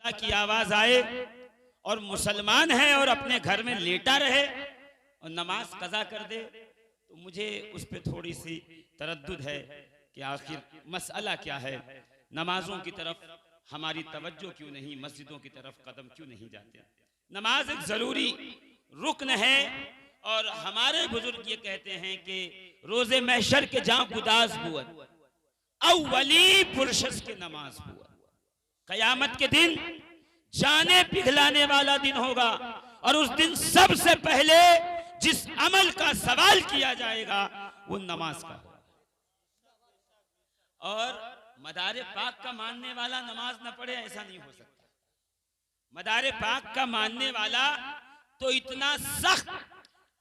की आवाज आए और मुसलमान है और अपने घर में लेटा रहे और नमाज कज़ा कर दे, तो मुझे उस पर थोड़ी सी तरद्दुद है कि आखिर मसला क्या है, नमाजों की तरफ हमारी तवज्जो क्यों नहीं, मस्जिदों की तरफ कदम क्यों नहीं जाते। नमाज एक जरूरी रुकन है और हमारे बुजुर्ग ये कहते हैं कि रोजे महशर के जहां गुदास बुअत अव्वली पुरुषस के नमाज बुअत, कयामत के दिन जाने पिघलाने वाला दिन होगा और उस दिन सबसे पहले जिस अमल का सवाल किया जाएगा वो नमाज का होगा। और मदारे पाक का मानने वाला नमाज न पढ़े ऐसा नहीं हो सकता। मदारे पाक का मानने वाला तो इतना सख्त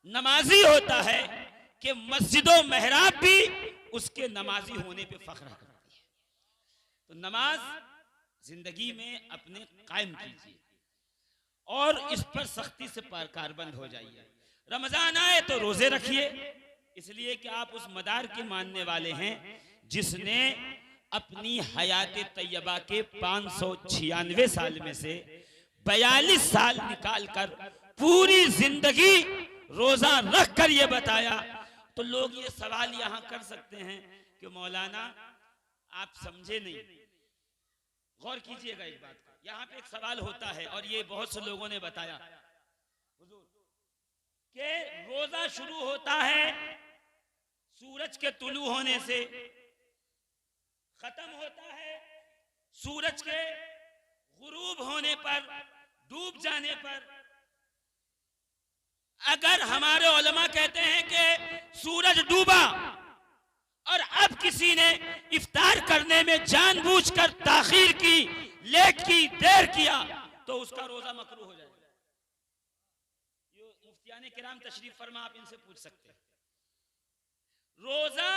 नमाजी होता है कि मस्जिदों मेहराब भी उसके नमाजी होने पे फख्र करती है। तो नमाज जिंदगी में अपने कायम कीजिए और इस पर सख्ती से कारबंद हो जाइए। रमजान आए तो रोजे रखिए, इसलिए कि आप उस मदार के मानने वाले हैं जिसने अपनी हयात तैयबा के 596 साल में से 42 साल निकालकर पूरी जिंदगी रोजा रख कर ये बताया। तो लोग ये सवाल यहां कर सकते हैं कि मौलाना आप समझे नहीं। गौर कीजिएगा एक बात का, यहाँ पे एक सवाल होता है और ये बहुत से लोगों ने बताया कि रोजा शुरू होता है सूरज के तुलू होने से, खत्म होता है सूरज के गुरूब होने पर, डूब जाने पर। अगर हमारे उलमा कहते हैं कि सूरज डूबा और अब किसी ने इफ्तार करने में जानबूझकर ताखीर की, लेट की, देर किया, तो उसका रोजा मकरूह हो जाएगा। ये मुफ्तियाने किराम तशरीफ फरमा, आप इनसे पूछ सकते हैं। रोजा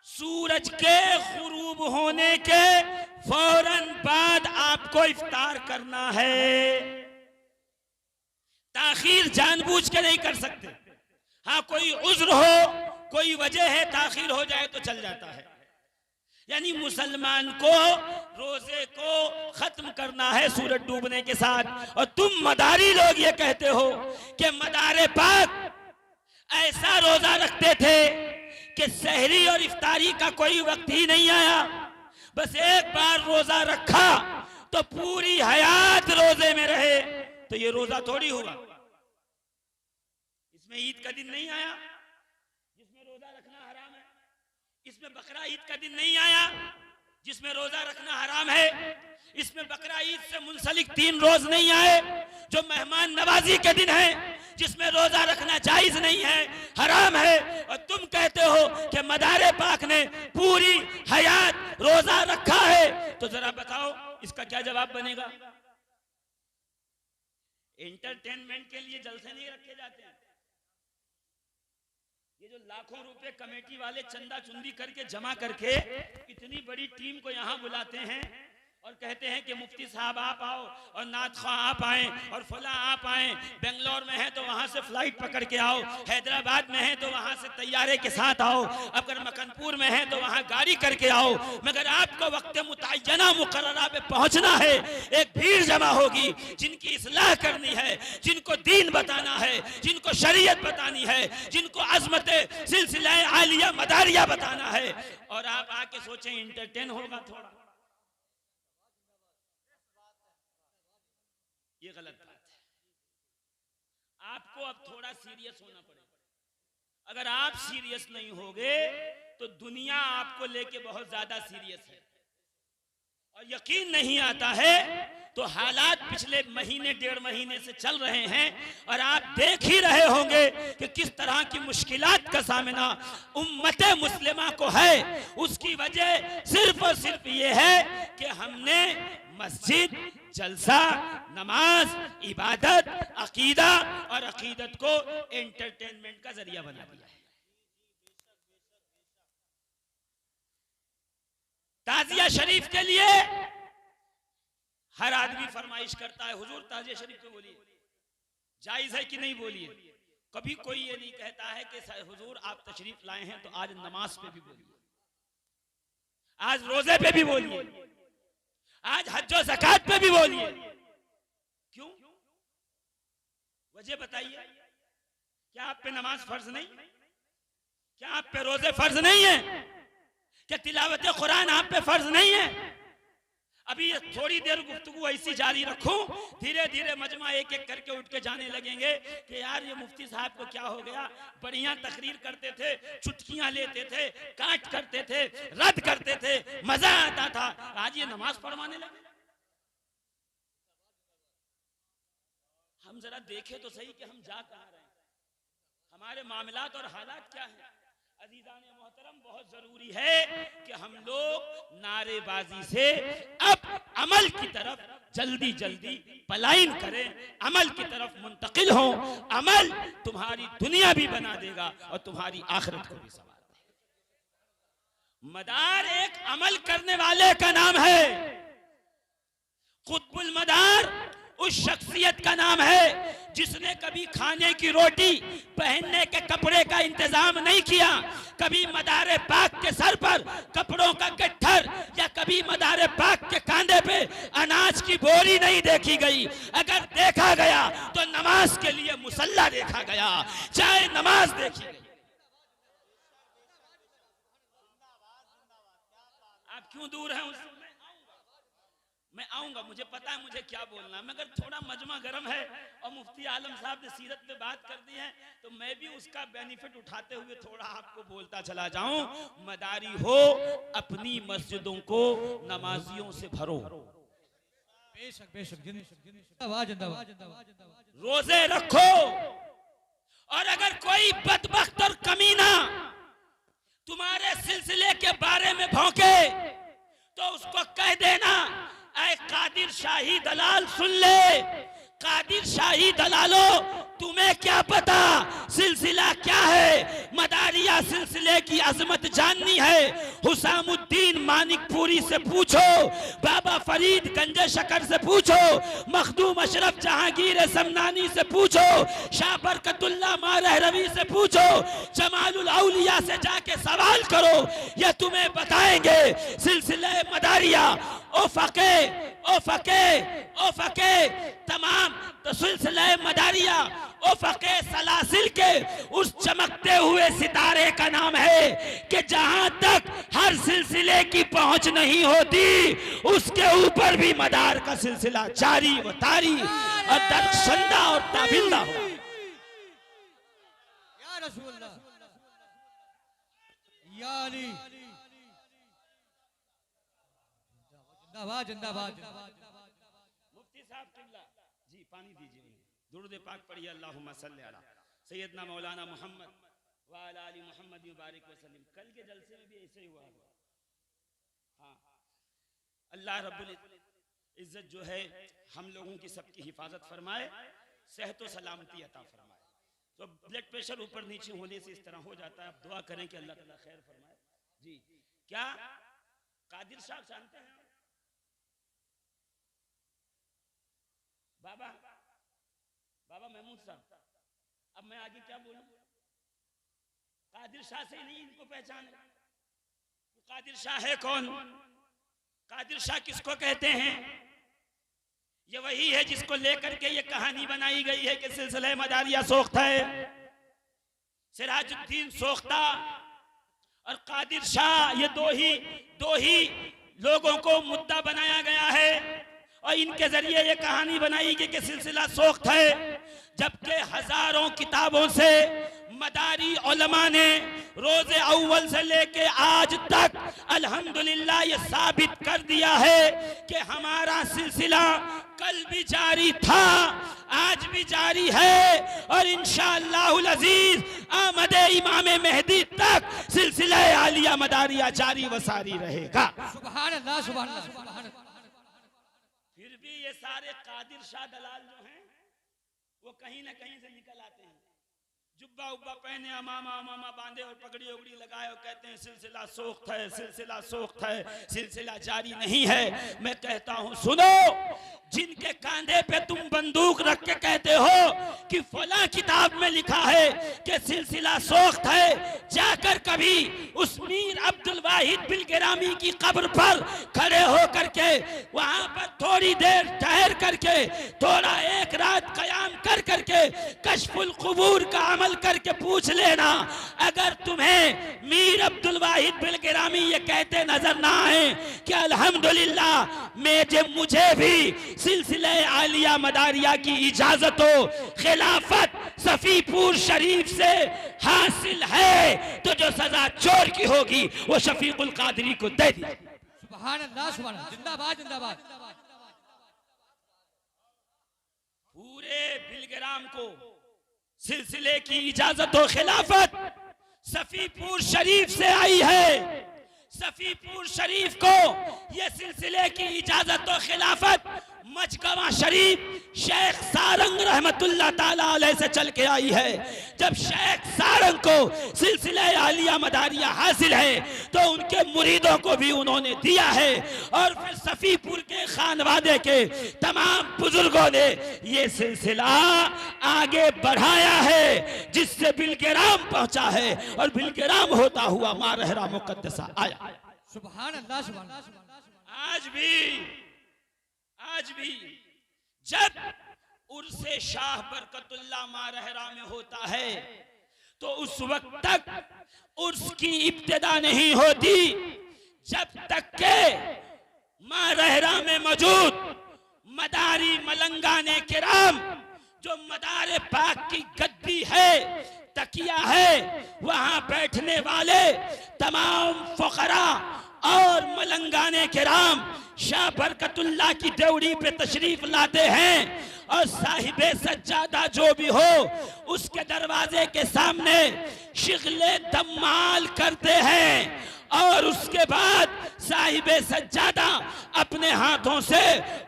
सूरज के गुरूब होने के फौरन बाद आपको इफ्तार करना है। ताखीर जानबूझ के नहीं कर सकते। हाँ, कोई उज्र हो, कोई वजह है, ताखीर हो जाए तो चल जाता है। यानी मुसलमान को रोजे को खत्म करना है सूरज डूबने के साथ। और तुम मदारी लोग ये कहते हो कि मदारे पाक ऐसा रोजा रखते थे कि सहरी और इफ्तारी का कोई वक्त ही नहीं आया, बस एक बार रोजा रखा तो पूरी हयात रोजे में रहे। तो ये रोजा थोड़ी हुआ। इसमें ईद का दिन नहीं आया जिसमें रोजा रखना हराम है, इसमें बकरा ईद का दिन नहीं आया जिसमें रोजा रखना हराम है, इसमें बकरा ईद से मुंसलिक 3 रोज नहीं आए जो मेहमान नवाजी के दिन है, जिसमें रोजा रखना जायज नहीं है, हराम है। और तुम कहते हो कि मदारे पाक ने पूरी हयात रोजा रखा है। तो जरा बताओ इसका क्या जवाब बनेगा। एंटरटेनमेंट के लिए जलसे नहीं रखे जाते हैं। ये जो लाखों रुपए कमेटी वाले चंदा चुंदी करके जमा करके इतनी बड़ी टीम को यहाँ बुलाते हैं और कहते हैं कि मुफ्ती साहब आप आओ और नाथ ख़्वाह आप आए और फला आप आए, बेंगलोर में है तो वहाँ से फ्लाइट पकड़ के आओ, हैदराबाद में है तो वहाँ से तैयारे के साथ आओ, अगर मकनपुर में है तो वहाँ गाड़ी करके आओ। मगर आपको वक्त मुतय्यना मुकर्ररा पे पहुँचना है। एक भीड़ जमा होगी जिनकी इस्लाह करनी है, जिनको दीन बताना है, जिनको शरीयत बतानी है, जिनको अज़मत सिलसिला आलिया मदारिया बताना है। और आप आके सोचें इंटरटेन होगा थोड़ा, ये गलत बात है। आपको अब थोड़ा सीरियस होना पड़ेगा। अगर आप सीरियस नहीं होगे तो दुनिया आपको लेके बहुत ज्यादा सीरियस है। और यकीन नहीं आता है तो हालात पिछले महीने 1.5 महीने से चल रहे हैं और आप देख ही रहे होंगे कि किस तरह की मुश्किलात का सामना उम्मते मुस्लिमा को है। उसकी वजह सिर्फ और सिर्फ ये है कि हमने मस्जिद, जलसा, नमाज, इबादत, अकीदा और अकीदत को एंटरटेनमेंट का जरिया बना दिया है। ताजिया शरीफ के लिए हर आदमी फरमाइश करता है, हुजूर ताजिया शरीफ पे बोलिए, जायज है कि नहीं बोलिए। कभी कोई ये नहीं कहता है कि हुजूर आप तशरीफ लाए हैं तो आज नमाज पे भी बोलिए, आज रोजे पे भी बोलिए, आज हज और ज़कात पे भी बोलिए। वजह बताइए, क्या आप पे नमाज फर्ज नहीं? क्या आप पे रोजे फर्ज नहीं है? क्या तिलावत कुरान आप पे फर्ज नहीं है? अभी ये थोड़ी देर गुफ्तगू ऐसी जारी रखूं, धीरे धीरे मजमा एक एक करके उठ के जाने लगेंगे कि यार ये मुफ्ती साहब को क्या हो गया, बढ़िया तकरीर करते थे, चुटकियां लेते थे, काट करते थे, रद्द करते थे, मजा आता था, आज ये नमाज पढ़वाने लगे। हम जरा देखें तो सही कि हम जा कहां रहे हैं, हमारे मामलात और हालात क्या हैं। अजीजान मोहतरम, बहुत जरूरी है कि हम लोग नारेबाजी से अब अमल की तरफ जल्दी जल्दी पलायन करें, अमल की तरफ मुंतकिल हो। अमल तुम्हारी दुनिया भी बना देगा और तुम्हारी आखिरत को भी संवार देगा। मदार एक अमल करने वाले का नाम है। कुतुबुल मदार उस शख्सियत का नाम है जिसने कभी खाने की रोटी, पहनने के कपड़े का इंतजाम नहीं किया, कभी मदारे पाक के सर पर कपड़ों का गट्ठर या कभी मदारे पाक के कांधे पे अनाज की बोरी नहीं देखी गई। अगर देखा गया तो नमाज के लिए मुसल्ला देखा गया, चाहे नमाज देखी गई। आप क्यों दूर हैं उससे? मैं आऊंगा, मुझे पता है मुझे क्या बोलना है, मगर थोड़ा मजमा गर्म है और मुफ्ती आलम साहब ने सीरत पे बात कर दी है तो मैं भी उसका बेनिफिट उठाते हुए थोड़ा आपको बोलता चला जाऊं। मदारी हो, अपनी मस्जिदों को नमाजियों से भरो, रोजे रखो, और अगर कोई बदबख्त और कमीना तुम्हारे सिलसिले के बारे में भौंके तो उसको कह देना, ऐ कादिर शाही दलाल सुन ले, कादिर शाही दलालो तुम्हें क्या पता सिलसिला क्या है। मदारिया सिलसिले की अजमत जाननी है, हुसामुद्दीन मानिकपुरी से पूछो, बाबा फरीद गंजे शकर से पूछो, मखदूम अशरफ जहांगीर समनानी से पूछो, शाह बरकतुल्लाह मारहरवी से पूछो, जमालुल औलिया से जाके सवाल करो, ये तुम्हें बताएंगे सिलसिले मदारिया ओ फके ओ फके ओ फके तमाम तो सिलसिले मदारिया ओ फके सलासिल के उस चमकते हुए सितारे का नाम है कि जहां तक हर सिलसिले की पहुंच नहीं होती उसके ऊपर भी मदार का सिलसिला जारी व तारी और दरख्शंदा और ताबिंदा हो। या रसूलल्लाह या अली जिंदाबाद जिंदाबाद। मुफ्ती साहब किबला जी पानी दीजिए, दुरूद पाक पढ़िए, अल्लाहुम्मा सल्ली अला सैयदना मौलाना मोहम्मद व अला आलि मोहम्मद मुबारक वसल्लम। कल के जलसे में भी ऐसे ही हुआ है। हाँ, अल्लाह रब्बुल इज्जत जो है हम लोगों की सबकी हिफाजत फरमाए, सेहत व सलामती अता फरमाए। तो ब्लड प्रेशर ऊपर नीचे होने से इस तरह हो जाता है, आप दुआ करें कि अल्लाह ताला खैर फरमाए। जी, क्या कादिर साहब जानते हैं? बाबा बाबा महमूद साहब, अब मैं आगे क्या बोलूं? कादिर शाह से ही नहीं इनको पहचाने। कादिर शाह है कौन? कादिर शाह किसको कहते हैं? ये वही है जिसको लेकर के ये कहानी बनाई गई है कि सिलसिला मदारिया सोख्ता है। सिराजुद्दीन सोख्ता और कादिर शाह ये दो ही लोगों को मुद्दा बनाया गया है और इनके जरिए ये कहानी बनाई गई कि सिलसिला सोख्त है, जबकि हजारों किताबों से मदारी उलमा ने रोजे अव्वल से लेके आज तक अल्हम्दुलिल्लाह ये साबित कर दिया है कि हमारा सिलसिला कल भी जारी था, आज भी जारी है और इंशाअल्लाहुल अजीज आमदे इमाम मेहदी तक सिलसिला आलिया मदारिया जारी व सारी रहेगा। सुभान अल्लाह सुभान अल्लाह सुभान अल्लाह। फिर भी ये सारे कादिर शाह दलाल जो हैं वो कहीं ना कहीं से निकल आते हैं, जुब्बा उब्बा पहने, अमामा बांधे और पगड़ी उगड़ी लगाए और कहते हैं सिलसिला सोख्त है, सिलसिला सोख्त है, सिलसिला जारी नहीं है। मैं कहता हूं सुनो, जिनके कांधे पे तुम बंदूक रख के कहते हो कि फला किताब में लिखा है कि सिलसिला सोख्त है, जाकर कभी उस मीर अब्दुल वाहिद बिलगिरामी की कब्र पर खड़े होकर के वहां पर थोड़ी देर ठहर करके थोड़ा एक रात कयाम कर करके कश्फुल कुबूर का अमल करके पूछ लेना, अगर तुम्हें मीर अब्दुल वाहिद बिलगिरामी ये कहते नजर ना आए कि अल्हम्दुलिल्लाह मुझे भी सिलसिले आलिया मदारिया की इजाजत हो, खिलाफत सफीपुर शरीफ से हासिल है, तो जो सजा चोर की होगी वो शफीकुल कादरी को दे दी। सुभान अल्लाह, सुभान अल्लाह, जिंदाबाद जिंदाबाद। पूरे बिलगिराम को सिलसिले की इजाजत और खिलाफत सफीपुर शरीफ से आई है। सफीपुर शरीफ को ये सिलसिले की इजाजत और खिलाफत मजगवा शरीफ शेख सारंग रहमतुल्लाह ताला अलैह से चल के आई है। जब शेख सारंग को सिलसिले आलिया मदारिया हासिल है तो उनके मुरीदों को भी उन्होंने दिया है, और फिर सफीपुर के खानवादे के तमाम बुजुर्गों ने ये सिलसिला आगे बढ़ाया है, जिससे बिलगिराम पहुंचा है और बिलगिराम होता हुआ मारहरा मुकद्दसा आया। सुभान अल्लाह, सुभान अल्लाह। आज भी जब उर्से शाह बरकतुल्लाह मारहरा में होता है तो उस वक्त तक उर्स की इब्तिदा नहीं होती जब तक के मारहरा में मौजूद मदारी मलंगाने किराम, जो मदार पाक की गद्दी है, तकिया है, वहां बैठने वाले तमाम फुकरा और मलंगाने किराम शाह बरकतुल्लाह की देवड़ी पे तशरीफ लाते हैं, और साहिबे सज्जादा जो भी हो उसके दरवाजे के सामने शिगले दम्माल करते हैं, और उसके बाद साहिबे सज्जादा अपने हाथों से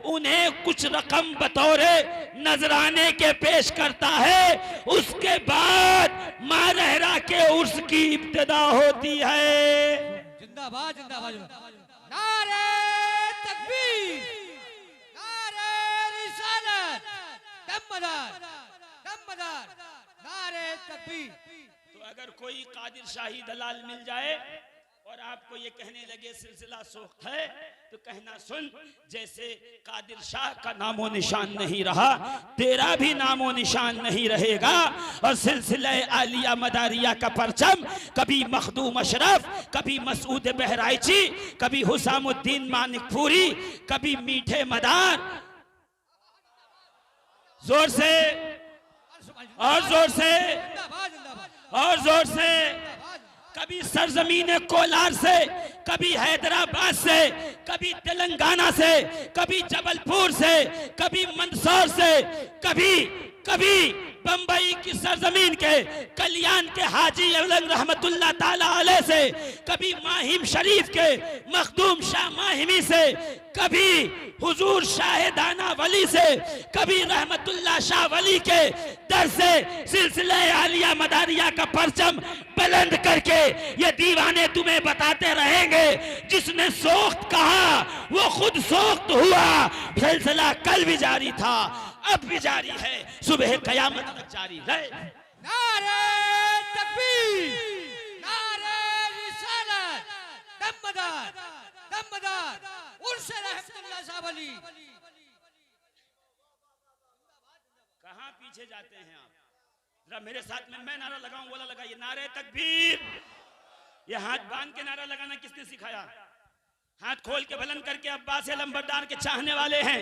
उन्हें कुछ रकम बतौरे नजराने के पेश करता है। उसके बाद मारहरा के उर्स की इब्तिदा होती है। जिंदाबाद जिंदाबाद। नारे तकबीर, नारे रिसालत, दमदार दमदार, नारे तकबीर। तो अगर कोई कादिर शाही दलाल मिल जाए और आपको ये कहने लगे सिलसिला सोख्त है, तो कहना सुन, जैसे कादिर शाह का नामो निशान नहीं रहा, तेरा भी नामो निशान नहीं रहेगा। और सिलसिला आलिया मदारिया का परचम कभी मखदूम अशरफ, कभी मसूद बहराइची, कभी हुसामुद्दीन मानिकपुरी, कभी मीठे मदार, जोर से और जोर से और जोर से, कभी सरजमीन कोलार से, कभी हैदराबाद से, कभी तेलंगाना से, कभी जबलपुर से, कभी मंदसौर से, कभी बंबई की सरजमीन के कल्याण के हाजी अवलंग रहमतुल्लाह ताला अलैह से, कभी माहिम शरीफ के मखदूम शाह माहिमी से, कभी हुजूर शाहिदाना वली से, कभी रहमतुल्लाह शाह वली के दर से सिलसिला आलिया मदारिया का परचम बुलंद करके ये दीवाने तुम्हें बताते रहेंगे, जिसने सोख्त कहा वो खुद सोख्त हुआ। सिलसिला कल भी जारी था, अब भी जारी है, सुबह कयामत तक जारी रहे। नारे तकबीर, नारे रिसालत, दमदार दमदार, उर्से रहमतुल्लाह शाह वली। कहां पीछे जाते हैं आप? जरा मेरे साथ में मैं नारा लगाऊं, बोला लगाइए, नारे तकबीर। ये हाथ बांध के नारा लगाना किसने सिखाया? हाथ खोल के बुलंद करके अब्बास लंबरदार के चाहने वाले हैं।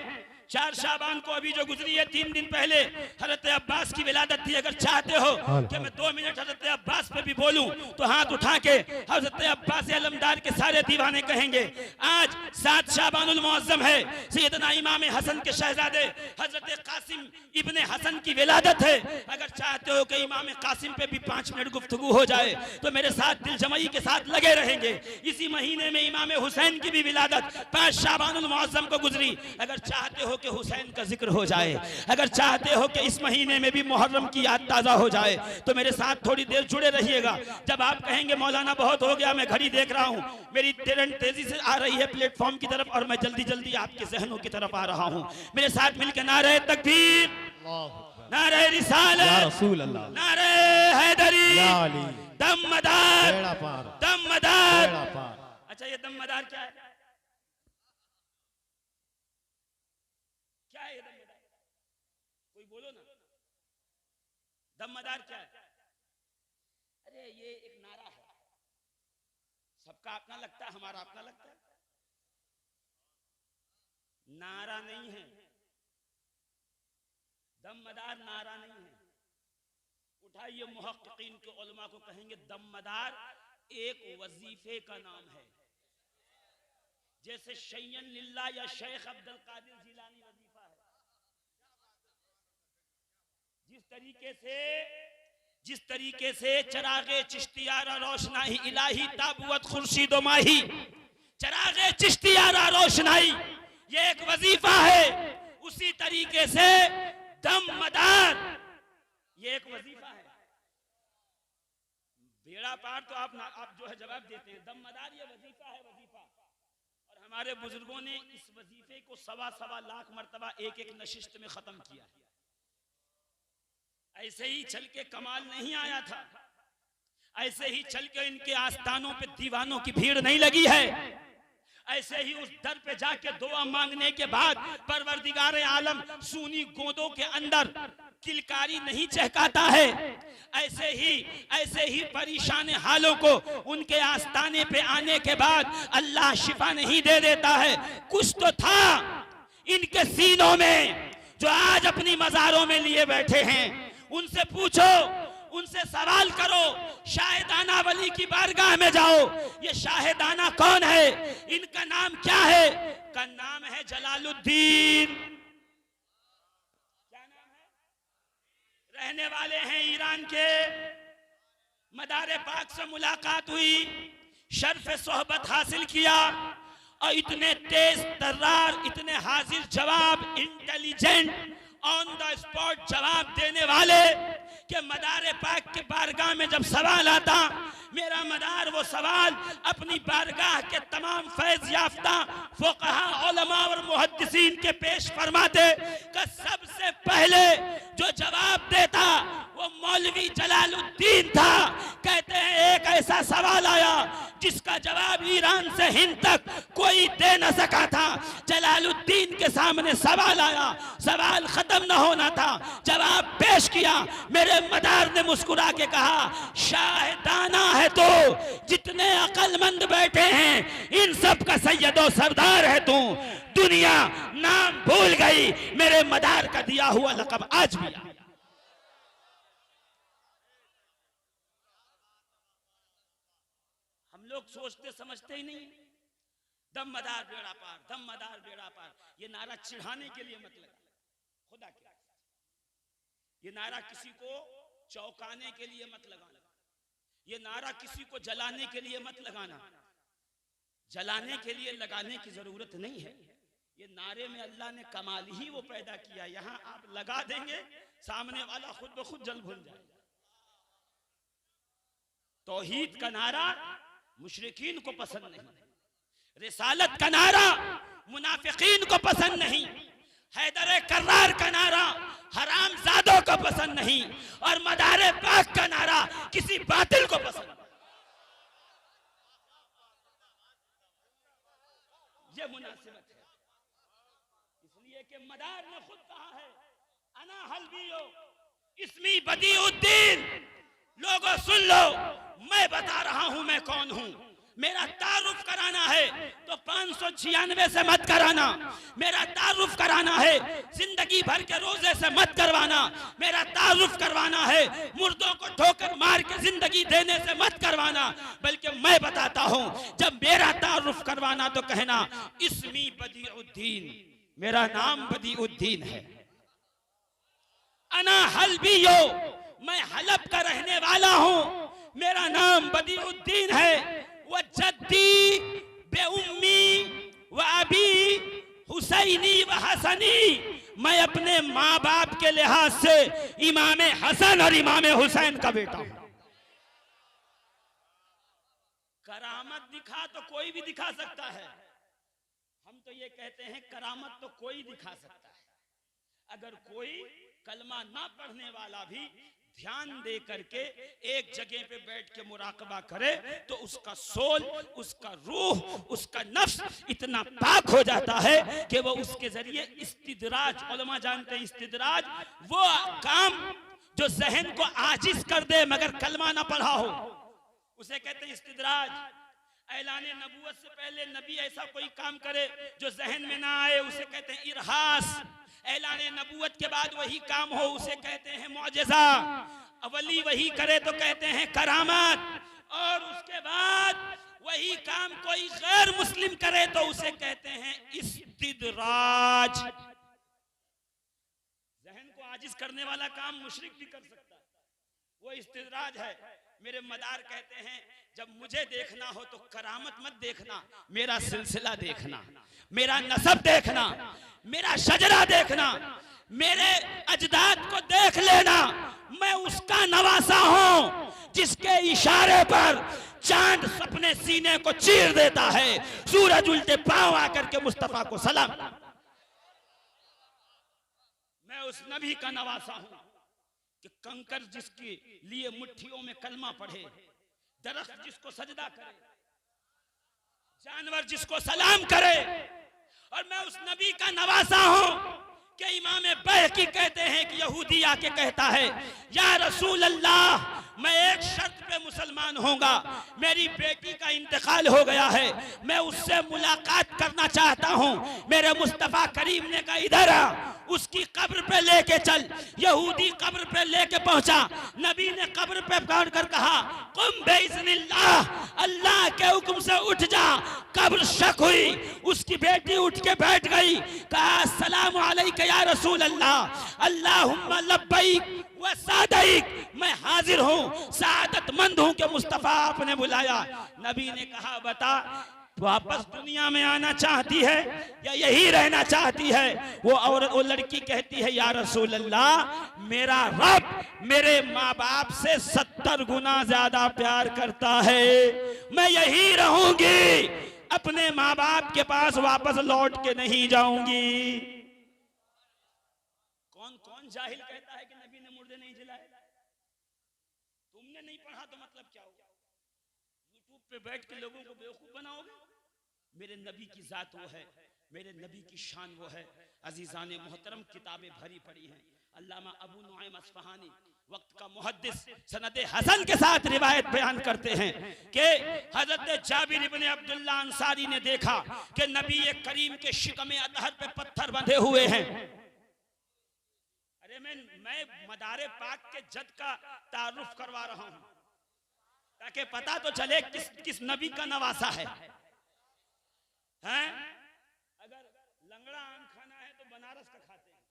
4 शाबान को अभी जो गुजरी है 3 दिन पहले हजरत अब्बास की विलादत थी। अगर चाहते हो कि मैं 2 मिनट हजरत अब्बास पे भी बोलूं तो हाथ उठा के हजरत अब्बास अलमदार के सारे दीवाने कहेंगे। आज 7 शाबानुल मुअज्जम है, सैयदना इमाम हसन के शहजादे हजरत कासिम इब्ने हसन की विलादत है। अगर चाहते हो कि इमाम कासिम पे भी 5 मिनट गुफ्तगू हो जाए तो मेरे साथ दिलजमई के साथ लगे रहेंगे। इसी महीने में इमाम हुसैन की भी विलादत 5 शाबानुल मुअज्जम को गुजरी। अगर चाहते हो कि हुसैन का जिक्र हो जाए, अगर चाहते हो कि इस महीने में भी मुहर्रम की याद ताज़ा हो जाए तो मेरे साथ थोड़ी देर जुड़े रहिएगा। जब आप कहेंगे मौलाना बहुत हो गया, मैं घड़ी देख रहा हूँ, मेरी ट्रेन तेजी से आ रही है प्लेटफॉर्म की तरफ और मैं जल्दी जल्दी आपके जहनों की तरफ आ रहा हूँ, मेरे साथ मिलकर नारे तकबीर, नारे रिसालत, नारे हैदरी, दमदार, बेड़ा पार, दमदार। बेड़ा पार। अच्छा ये दमदार क्या है? क्या है ये दमदार? कोई बोलो ना, दमदार क्या है? अरे ये एक नारा है, सबका अपना लगता है, हमारा अपना लगता है। नारा नहीं है, दमदार नारा नहीं है। उठाइए, मुहक्किकीन के उलमा को कहेंगे दमदार एक वजीफे का नाम है। जैसे शैयन लिल्लाह या शेख अब्दुल कादिर जिलानी वजीफा है। जिस तरीके से चरागे चिश्तियारा रोशनाई इलाही ताबुत खुर्शीद माही, चरागे चिश्तियारा रोशनाई ये एक वजीफा है, उसी तरीके से दमदार ये एक वजीफा है। बेड़ा पार तो आप जो है जवाब देते हैं, दमदार ये वजीफा है, वजीफा। और हमारे बुजुर्गों ने इस वजीफे को 1.25 लाख मर्तबा एक एक नशिस्त में खत्म किया। ऐसे ही चल के कमाल नहीं आया था, ऐसे ही चल के इनके आस्थानों पे दीवानों की भीड़ नहीं लगी है। ऐसे ही उस दर पे जाके दुआ मांगने के बाद परवरदिगार आलम सूनी गोदों के अंदर किलकारी नहीं चहकाता है। ऐसे ही परेशान हालों को उनके आस्थाने पे आने के बाद अल्लाह शिफा नहीं दे देता है। कुछ तो था इनके सीनों में जो आज अपनी मज़ारों में लिए बैठे हैं। उनसे पूछो, उनसे सवाल करो, शाहिदाना वली की बारगाह में जाओ, ये शाहिदाना कौन है, इनका नाम क्या है? का नाम है जलालुद्दीन। क्या नाम है? रहने वाले हैं ईरान के। मदारे पाक से मुलाकात हुई, शर्फ सोहबत हासिल किया और इतने तेज तर्रार, इतने हाजिर जवाब, इंटेलिजेंट, ऑन द स्पॉट जवाब देने वाले कि मदारे पाक के बारगाह में जब सवाल आता, मेरा मदार वो सवाल अपनी बारगाह के तमाम फैज याफ्ता फुक़हा, उलमा और मुहद्दिसीन के पेश फरमाते कि सबसे पहले जो जवाब देता वो मौलवी जलालुद्दीन था। कहते हैं एक ऐसा सवाल आया जिसका जवाब ईरान से हिंद तक कोई दे न सका था। जलालुद्दीन के सामने सवाल आया, सवाल खत्म न होना था, जवाब पेश किया। मेरे मदार ने मुस्कुरा के कहा, शाहिदाना है तो जितने अक्लमंद बैठे हैं इन सब का सैयदो सरदार है तू। दुनिया नाम भूल गई, मेरे मदार का दिया हुआ लक़ब आज भी। हम लोग सोचते समझते ही नहीं। दमदार बेड़ा पार, दमदार बेड़ा पार, ये नारा चिढ़ाने के लिए मत लगा, खुदा के। ये नारा किसी को चौंकाने के लिए मत लगाना, ये नारा किसी को जलाने के लिए मत लगाना। जलाने के लिए लगाने की जरूरत नहीं है। ये नारे में अल्लाह ने कमाल ही वो पैदा किया। यहां आप लगा देंगे, सामने वाला खुद ब खुद जल भूल जाएगा। तौहीद का नारा मुशरिकीन को पसंद नहीं, रिसालत का नारा मुनाफिकीन को पसंद नहीं, हैदर कर्रार का नारा हरामजादों को पसंद नहीं, और मदारे पाक का नारा किसी बातिल को पसंद नहीं। ये मुनासिबत है, इसलिए कि मदार ने खुद कहा है, अना हल्बियो इसमी बदीउद्दीन। लोगों सुन लो, मैं बता रहा हूं मैं कौन हूं। मेरा तारुफ कराना है तो 596 से मत कराना। मेरा तारुफ कराना है जिंदगी भर के रोजे से मत करवाना। मेरा तारुफ करवाना है मुर्दों को ठोकर मार के जिंदगी देने से मत करवाना। बल्कि मैं बताता हूं, जब मेरा तारुफ करवाना तो कहना इस्मी बदीउद्दीन, मेरा नाम बदीउद्दीन है। अना हल्बियो, मैं हलब का रहने वाला हूं, मेरा नाम बदीउद्दीन है। वह जद्दी बे उम्मी व अबी हुसैनी व हसनी, मैं अपने माँ बाप के लिहाज से इमाम हसन और इमाम हुसैन का बेटा हूं। करामत दिखा तो कोई भी दिखा सकता है। हम तो ये कहते हैं करामत तो कोई दिखा सकता है। अगर कोई कलमा ना पढ़ने वाला भी ध्यान दे करके एक जगह पे बैठ के मुराकबा करे तो उसका सोल, उसका रूह, उसका नफ्स इतना पाक हो जाता है कि वो उसके जरिए इस्तिदराज, उलमा जानते हैं इस्तिदराज वो काम जो जहन को आजिज कर दे मगर कलमा ना पढ़ा हो, उसे कहते हैं इस्तिदराज। ऐलान नबूवत से पहले नबी ऐसा कोई काम करे जो जहन में ना आए, उसे कहते हैं इरहास। ऐलान नबूवत के बाद वही काम हो, उसे कहते हैं मौजज़ा। अवली वही करे तो कहते हैं करामत, और उसके बाद वही काम कोई गैर मुस्लिम करे तो उसे कहते हैं इस्तिदराज। जहन को आजिज करने वाला काम मुशरिक भी कर सकता है, वो इस्तिदराज है। मेरे मदार कहते हैं जब मुझे देखना हो तो करामत मत देखना, मेरा सिलसिला देखना, मेरा नसब देखना, मेरा शजरा देखना, मेरे अजदाद को देख लेना। मैं उसका नवासा हूं जिसके इशारे पर चांद अपने सीने को चीर देता है, सूरज उल्टे पांव आकर के मुस्तफा को सलाम। मैं उस नबी का नवासा हूं कि कंकर जिसके लिए मुट्ठियों में कलमा पढ़े, दरख्त जिसको सजदा करे, जानवर जिसको सलाम करे, और मैं उस नबी का नवासा हूं कि इमाम बैहकी कहते हैं कि यहूदी आके कहता है या रसूल अल्लाह मैं एक शर्त पे मुसलमान होऊंगा, मेरी बेटी का इंतकाल हो गया है, मैं उससे मुलाकात करना चाहता हूं। मेरे मुस्तफा करीम ने कहा इधर आ, उसकी कब्र पे लेके चल। यहूदी कब्र पे लेके पहुंचा, नबी ने कब्र पे पहुंच कर कहा कुम बेइज़्निल्लाह, अल्लाह के हुक्म से उठ जा। कब्र शक हुई, उसकी बेटी उठ के बैठ गई, कहा अस्सलामु अलैका या रसूल अल्लाह, अल्लाहुम्मा लब्बैक व सादैक, मैं हाजिर हूं, सादतमंद हूं कि मुस्तफा आपने बुलाया। नबी ने कहा बता वापस दुनिया में आना चाहती है या यही रहना चाहती है? वो लड़की कहती है या रसूल अल्लाह मेरा रब मेरे माँ बाप से 70 गुना ज्यादा प्यार करता है, मैं यही रहूंगी, अपने माँ बाप के पास वापस लौट के नहीं जाऊंगी। कौन कौन जाहिल कहता है कि नबी ने मुर्दे नहीं जलाए? तुमने नहीं पढ़ा तो मतलब क्या होगा? यूट्यूब पे बैठ के लोगों को बेवकूफ बनाओगे? मेरे नबी की जात वो है, मेरे नबी की शान वो है। अजीजान मोहतरम किताबें भरी पड़ी हैं। अल्लामा अबू नुआइम अस्फहानी वक्त का मुहद्दिस सनद हसन के साथ रिवायत बयान करते हैं कि हजरत जाबिर इब्ने अब्दुल्लाह अंसारी ने देखा कि नबी करीम के शिकमे अतहर पे पत्थर बंधे हुए हैं। अरे मैं मदारे पाक के जद का तारुफ करवा रहा हूं ताकि पता तो चले किस नबी का नवासा है। हैं? अगर लंगड़ा आम खाना है तो बनारस का खाते हैं,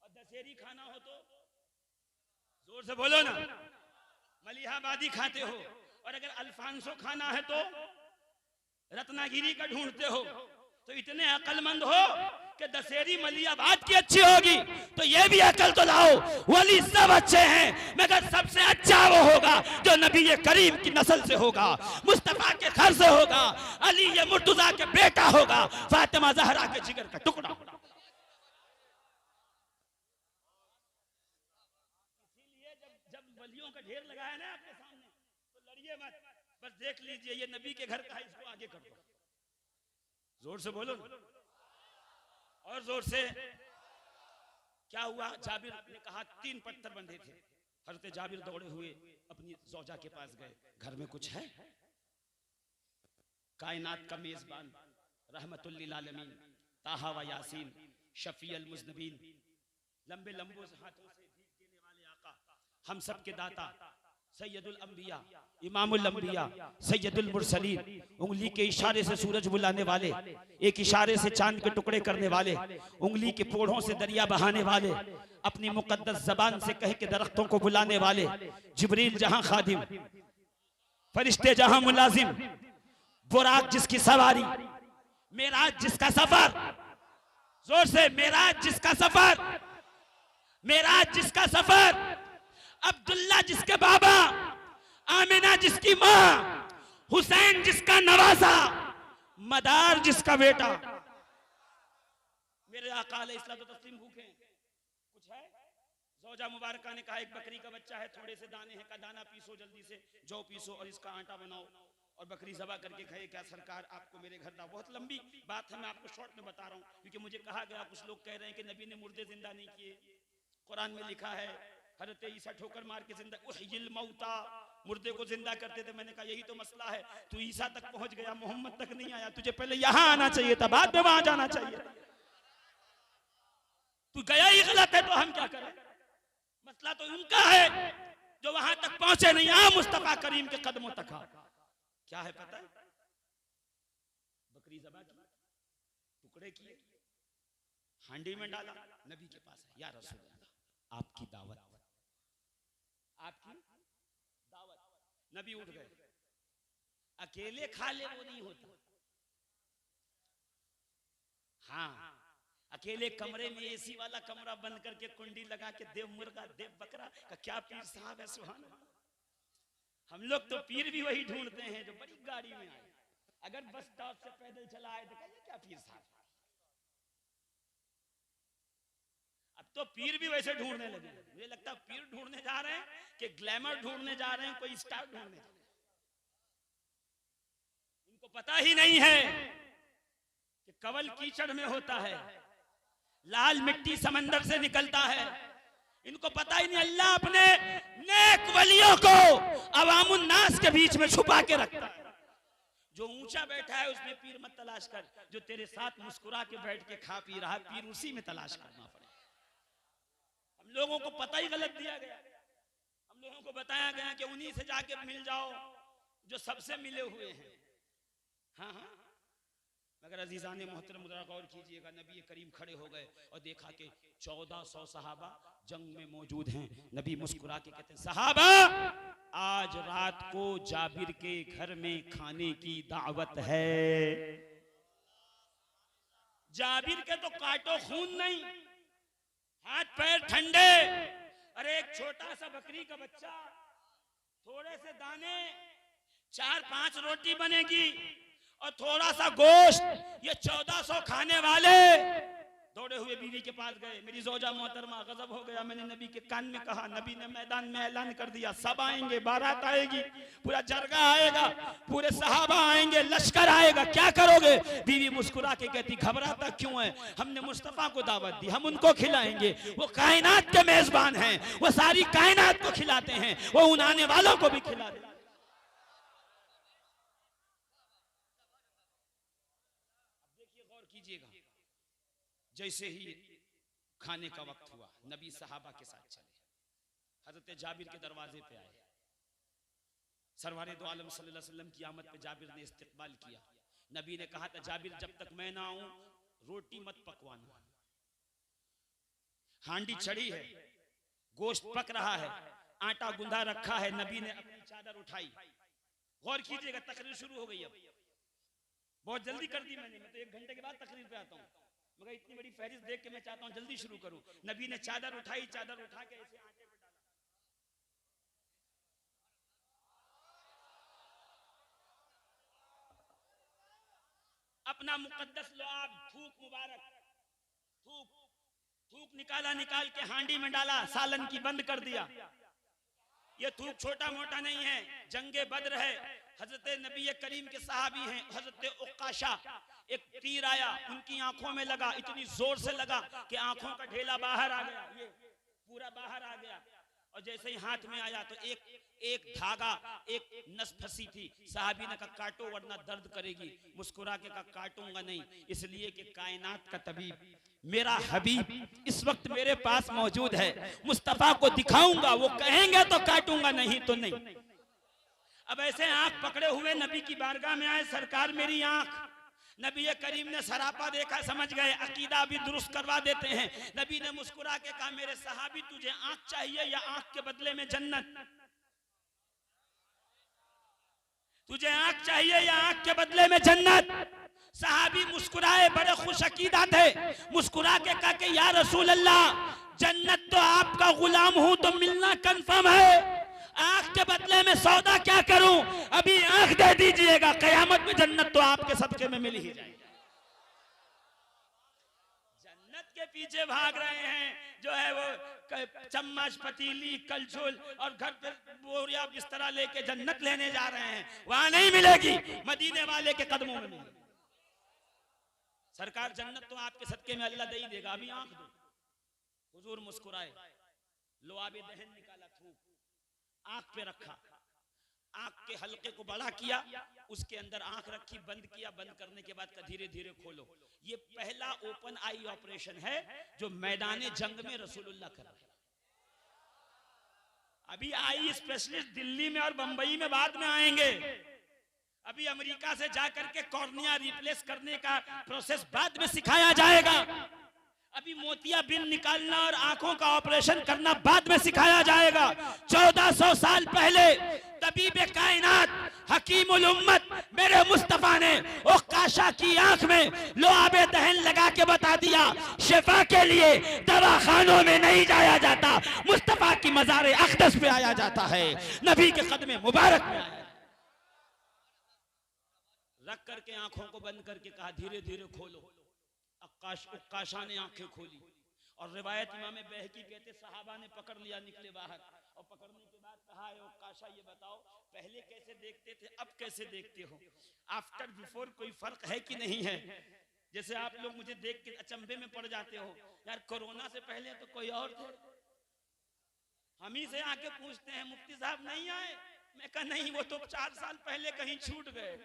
और दशहरी खाना हो तो जोर से बोलो ना मलिहाबादी खाते हो, और अगर अल्फांसो खाना है तो रत्नागिरी का ढूंढते हो। तो इतने अक्लमंद हो कि दशहरी मलियाबाद की अच्छी होगी तो ये भी अकल तो लाओ, वली सब अच्छे हैं मगर सबसे अच्छा वो होगा जो नबी करीम की नस्ल से होगा, मुस्तफा के घर से होगा, अली ये मुर्तजा के बेटा होगा, फातिमा जहरा के जिगर का टुकड़ा होगा। इसीलिए जब वलियों का ढेर लगाया ना आपके सामने तो लड़िए मत, बस देख लीजिए ये नबी के घर का है, इसको आगे कर दो। जोर से बोलो और जोर से। क्या हुआ? जाबिर ने कहा 3 पत्थर बंधे थे। हजरत जाबिर दौड़े हुए अपनी ज़ौजा के पास गए, घर में कुछ है? कायनात का मेजबान रहमतुल लिल आलमीन ताहा व यासीन शफीअल मुज़नबीन, लंबे लंबों से हाथों से भीख देने वाले आका, हम सब के दाता, सैयदुल अंबिया, इमामुल अंबिया, सैयदुल मुरसलीन, उंगली के इशारे से सूरज बुलाने वाले, एक इशारे से चांद के टुकड़े करने वाले, उंगली के पोढ़ों से दरिया बहाने वाले, अपनी मुकद्दस जबान से कह के दरख्तों को बुलाने वाले, जिब्रील जहां खादिम, फरिश्ते जहां मुलाजिम, बुराक जिसकी सवारी, मेराज जिसका सफर, जोर से मेराज जिसका सफर, मेराज जिसका सफर, अब्दुल्ला जिसके बाबा, आमिना जिसकी माँ, हुसैन जिसका नवासा, मदार जिसका बेटा। मेरे आका अलैहिस्सलातु तस्लीम भूखे कुछ है? ज़ौजा मुबारका ने कहा एक बकरी का बच्चा है, थोड़े से दाने हैं, का दाना पीसो, जल्दी से जौ पीसो और इसका आटा बनाओ और बकरी ज़बा करके खाए। क्या सरकार आपको मेरे घर दा? बहुत लंबी बात है, मैं आपको शॉर्ट में बता रहा हूँ, क्योंकि मुझे कहा गया, कुछ लोग कह रहे हैं कि नबी ने मुर्दे जिंदा नहीं किए। कुरान में लिखा है हज़रत ईसा ठोकर मार के जिंदा, उहियल मौता, मुर्दे को जिंदा करते थे। मैंने कहा यही तो मसला है, तू ईसा तक पहुंच गया, मोहम्मद तक नहीं आया, तुझे पहले यहां आना चाहिए था, बाद में वहां जाना चाहिए। तू गया ही गलत है, तो हम क्या करें? मसला तो उनका है जो वहां तक पहुंचे नहीं। आ मुस्तफा करीम के कदमों तक आ। क्या है पता है? बकरी ज़बा की, टुकड़े किए, हांडी में डाला, नबी के पास है, या रसूल अल्लाह आपकी दावत, आपकी दावत। नबी उठ गए। अकेले खा ले वो नहीं होता। हाँ, अकेले कमरे में एसी वाला कमरा बंद करके कुंडी लगा के देव मुर्गा देव बकरा का क्या पीर साहब है, सुभान अल्लाह। हम लोग तो पीर भी वही ढूंढते हैं जो बड़ी गाड़ी में आए। अगर बस स्टॉप से पैदल चला आए तो कहिए क्या पीर साहब। अब तो पीर भी वैसे ढूंढने लगे। मुझे लगता है पीर ढूंढने जा रहे हैं कि ग्लैमर ढूंढने जा रहे हैं, कोई स्टार ढूंढने जा रहे हैं। इनको पता ही नहीं है कि कवल कीचड़ में होता है, लाल मिट्टी समंदर से निकलता है। इनको पता ही नहीं अल्लाह अपने नेक वलियों को अवामुन नास के बीच में छुपा के रखता है। जो ऊंचा बैठा है उसमें पीर मत तलाश कर, जो तेरे साथ मुस्कुरा के बैठ के खा पी रहा पीर उसी में तलाश करना पड़ेगा। हम लोगों को पता ही गलत दिया गया। हम लोगों को बताया गया कि उन्हीं से जाके मिल जाओ जो सबसे मिले हुए हैं। हाँ हाँ, मगर अजीज़ान मोहतरम ज़रा गौर कीजिएगा, नबी करीम खड़े हो गए और देखा कि 1400 सहाबा जंग में मौजूद हैं। नबी मुस्कुरा के कहते हैं, सहाबा आज रात को जाबिर के घर में खाने की दावत है। जाबिर के तो काटो खून नहीं, हाथ पैर ठंडे। अरे एक छोटा सा बकरी का बच्चा, थोड़े से दाने, 4-5 रोटी बनेगी और थोड़ा सा गोश्त, ये 1400 खाने वाले दौड़े हुए बीवी के पास गए। मेरी ज़ौजा मोहतरमा गजब हो गया। मैंने नबी के कान में कहा, नबी ने मैदान में ऐलान कर दिया, सब आएंगे, बारात आएगी, पूरा जरगा आएगा, पूरे सहाबा आएंगे, लश्कर आएगा, क्या करोगे? बीवी मुस्कुरा के कहती, घबराता क्यों है? हमने मुस्तफ़ा को दावत दी, हम उनको खिलाएंगे। वो कायनात के मेजबान हैं, वो सारी कायनात को खिलाते हैं, वो उन आने वालों को भी खिला दें। जैसे ही खाने का वक्त हुआ, नबी सहाबा के साथ चले, हजरत जाबिर के दरवाजे पे आए। सरवारे दो आलम सल्लल्लाहु अलैहि वसल्लम की आमद पे जाबिर ने इस्तकबाल किया। नबी ने कहा था, जाबिर जब तक मैं ना आऊं रोटी मत पकवाना। हांडी चढ़ी है, गोश्त पक रहा है, आटा गुंदा रखा है। नबी ने अपनी चादर उठाई। गौर कीजिएगा, तकरीर शुरू हो गई। अब बहुत जल्दी कर दी मैंने, मैं तो 1 घंटे के बाद तकरीर पे आता हूँ, मगर इतनी बड़ी फहरिस्त देख के मैं चाहता हूं जल्दी शुरू करूं। नबी ने चादर उठाई, चादर उठा के ऐसे आटे पे डाला। अपना मुकद्दस लुआब, थूक मुबारक, थूक निकाला, निकाल के हांडी में डाला, सालन की बंद कर दिया। ये थूक छोटा मोटा नहीं है, जंगे बद्र है। हजरत नबी करीम के सहाबी हैं, हजरत उक्काशा, एक तीर आया, उनकी आंखों में लगा, इतनी जोर से लगा कि आंखों का ढेला बाहर आ गया, ये पूरा बाहर आ गया। और जैसे ही हाथ में आया तो एक धागा, एक नस फंसी थी। साहबी ने कहा, काटो वरना दर्द करेगी। मुस्कुरा के कहा, काटूंगा नहीं, इसलिए कि कायनात का तबीब मेरा हबीब इस वक्त मेरे पास मौजूद है, मुस्तफा को दिखाऊंगा, वो कहेंगे तो काटूंगा, नहीं तो नहीं। अब ऐसे आंख पकड़े हुए नबी की बारगाह में आए, सरकार मेरी आंख। नबी करीम ने सरापा देखा, समझ गए अकीदा भी दुरुस्त करवा देते हैं। नबी ने मुस्कुरा के कहा, मेरे सहाबी तुझे आंख चाहिए या आंख के बदले में जन्नत? तुझे आंख चाहिए या आंख के बदले में जन्नत? सहाबी मुस्कुराए, बड़े खुश अकीदा थे। मुस्कुरा के कहा कि या रसूल अल्लाह, जन्नत तो आपका गुलाम हूं तो मिलना कंफर्म है, आंख के बदले में सौदा क्या करूं? अभी आंख दे दीजिएगा, कयामत में जन्नत तो आपके सदके में मिल ही जाएगी। जन्नत के पीछे भाग रहे हैं, जो है वो चम्मच पतीली कलछुल और घर पे बोरिया बिस्तरा लेके जन्नत लेने जा रहे हैं, वहां नहीं मिलेगी, मदीने वाले के कदमों में मिलेगी। सरकार जन्नत तो आपके सदके में अल्लाह दे ही देगा। अभी आंख दो, हुजूर मुस्कुराए, लुआबे दहन निकाला, थूक आंख पे रखा, आंख के हल्के को बड़ा किया, उसके अंदर आंख रखी, बंद किया, बंद करने के बाद धीरे धीरे खोलो। ये पहला ओपन आई ऑपरेशन है जो मैदान जंग में रसूलुल्लाह कर रहे हैं। अभी आई स्पेशलिस्ट दिल्ली में और बंबई में बाद में आएंगे। अभी अमेरिका से जाकर के कॉर्निया रिप्लेस करने का प्रोसेस बाद में सिखाया जाएगा। अभी मोतियाबिंद निकालना और आंखों का ऑपरेशन करना बाद में सिखाया जाएगा। 1400 साल पहले तबीबे कायनात हकीमुल उम्मत मेरे मुस्तफा ने वो काशा की आंख में लुआबे दहन लगा के बता दिया, शिफा के लिए दवाखानों में नहीं जाया जाता, मुस्तफा की मज़ार अक़दस पे आया जाता है, नबी के कदमे मुबारक में आया। रख करके आंखों को बंद करके कहा धीरे धीरे खोलो। उक्काशा ने आंखें खोली और रिवायत इमाम बहकी कहते सहाबा ने पकड़ लिया, निकले बाहर और पकड़ने के बाद कहा उक्काशा ये बताओ पहले कैसे देखते थे अब कैसे देखते हो, आफ्टर बिफोर कोई फर्क है कि नहीं है। जैसे आप लोग मुझे देख के अचंभे में पड़ जाते हो, यार कोरोना से पहले तो कोई और थे, हम ही से आके पूछते हैं मुफ्ती साहब नहीं आए, मैं कहा नहीं वो तो 4 साल पहले कहीं छूट गए,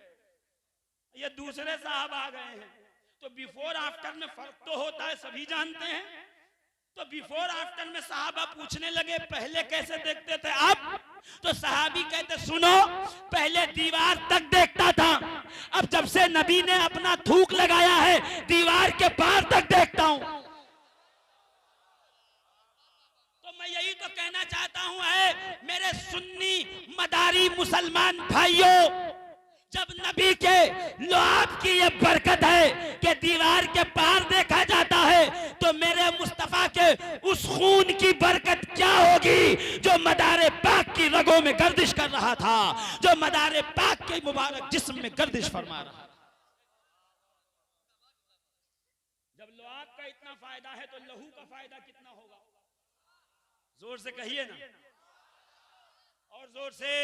ये दूसरे साहब आ गए हैं। तो बिफोर आफ्टर में फर्क तो होता है, सभी जानते हैं। तो बिफोर आफ्टर में सहाबा पूछने लगे पहले कैसे देखते थे अब, तो सहाबी कहते सुनो पहले दीवार तक देखता था, अब जब से नबी ने अपना थूक लगाया है दीवार के पार तक देखता हूं। तो मैं यही तो कहना चाहता हूं है मेरे सुन्नी मदारी मुसलमान भाइयों, जब नबी के लुआब की ये बरकत है कि दीवार के पार देखा जाता है, तो मेरे मुस्तफा के उस खून की बरकत क्या होगी जो मदारे पाक की रगों में गर्दिश कर रहा था, जो मदारे पाक के मुबारक जिस्म में गर्दिश फरमा रहा था। जब लुआब का इतना फायदा है तो लहू का फायदा कितना होगा, जोर से कहिए ना, और जोर से।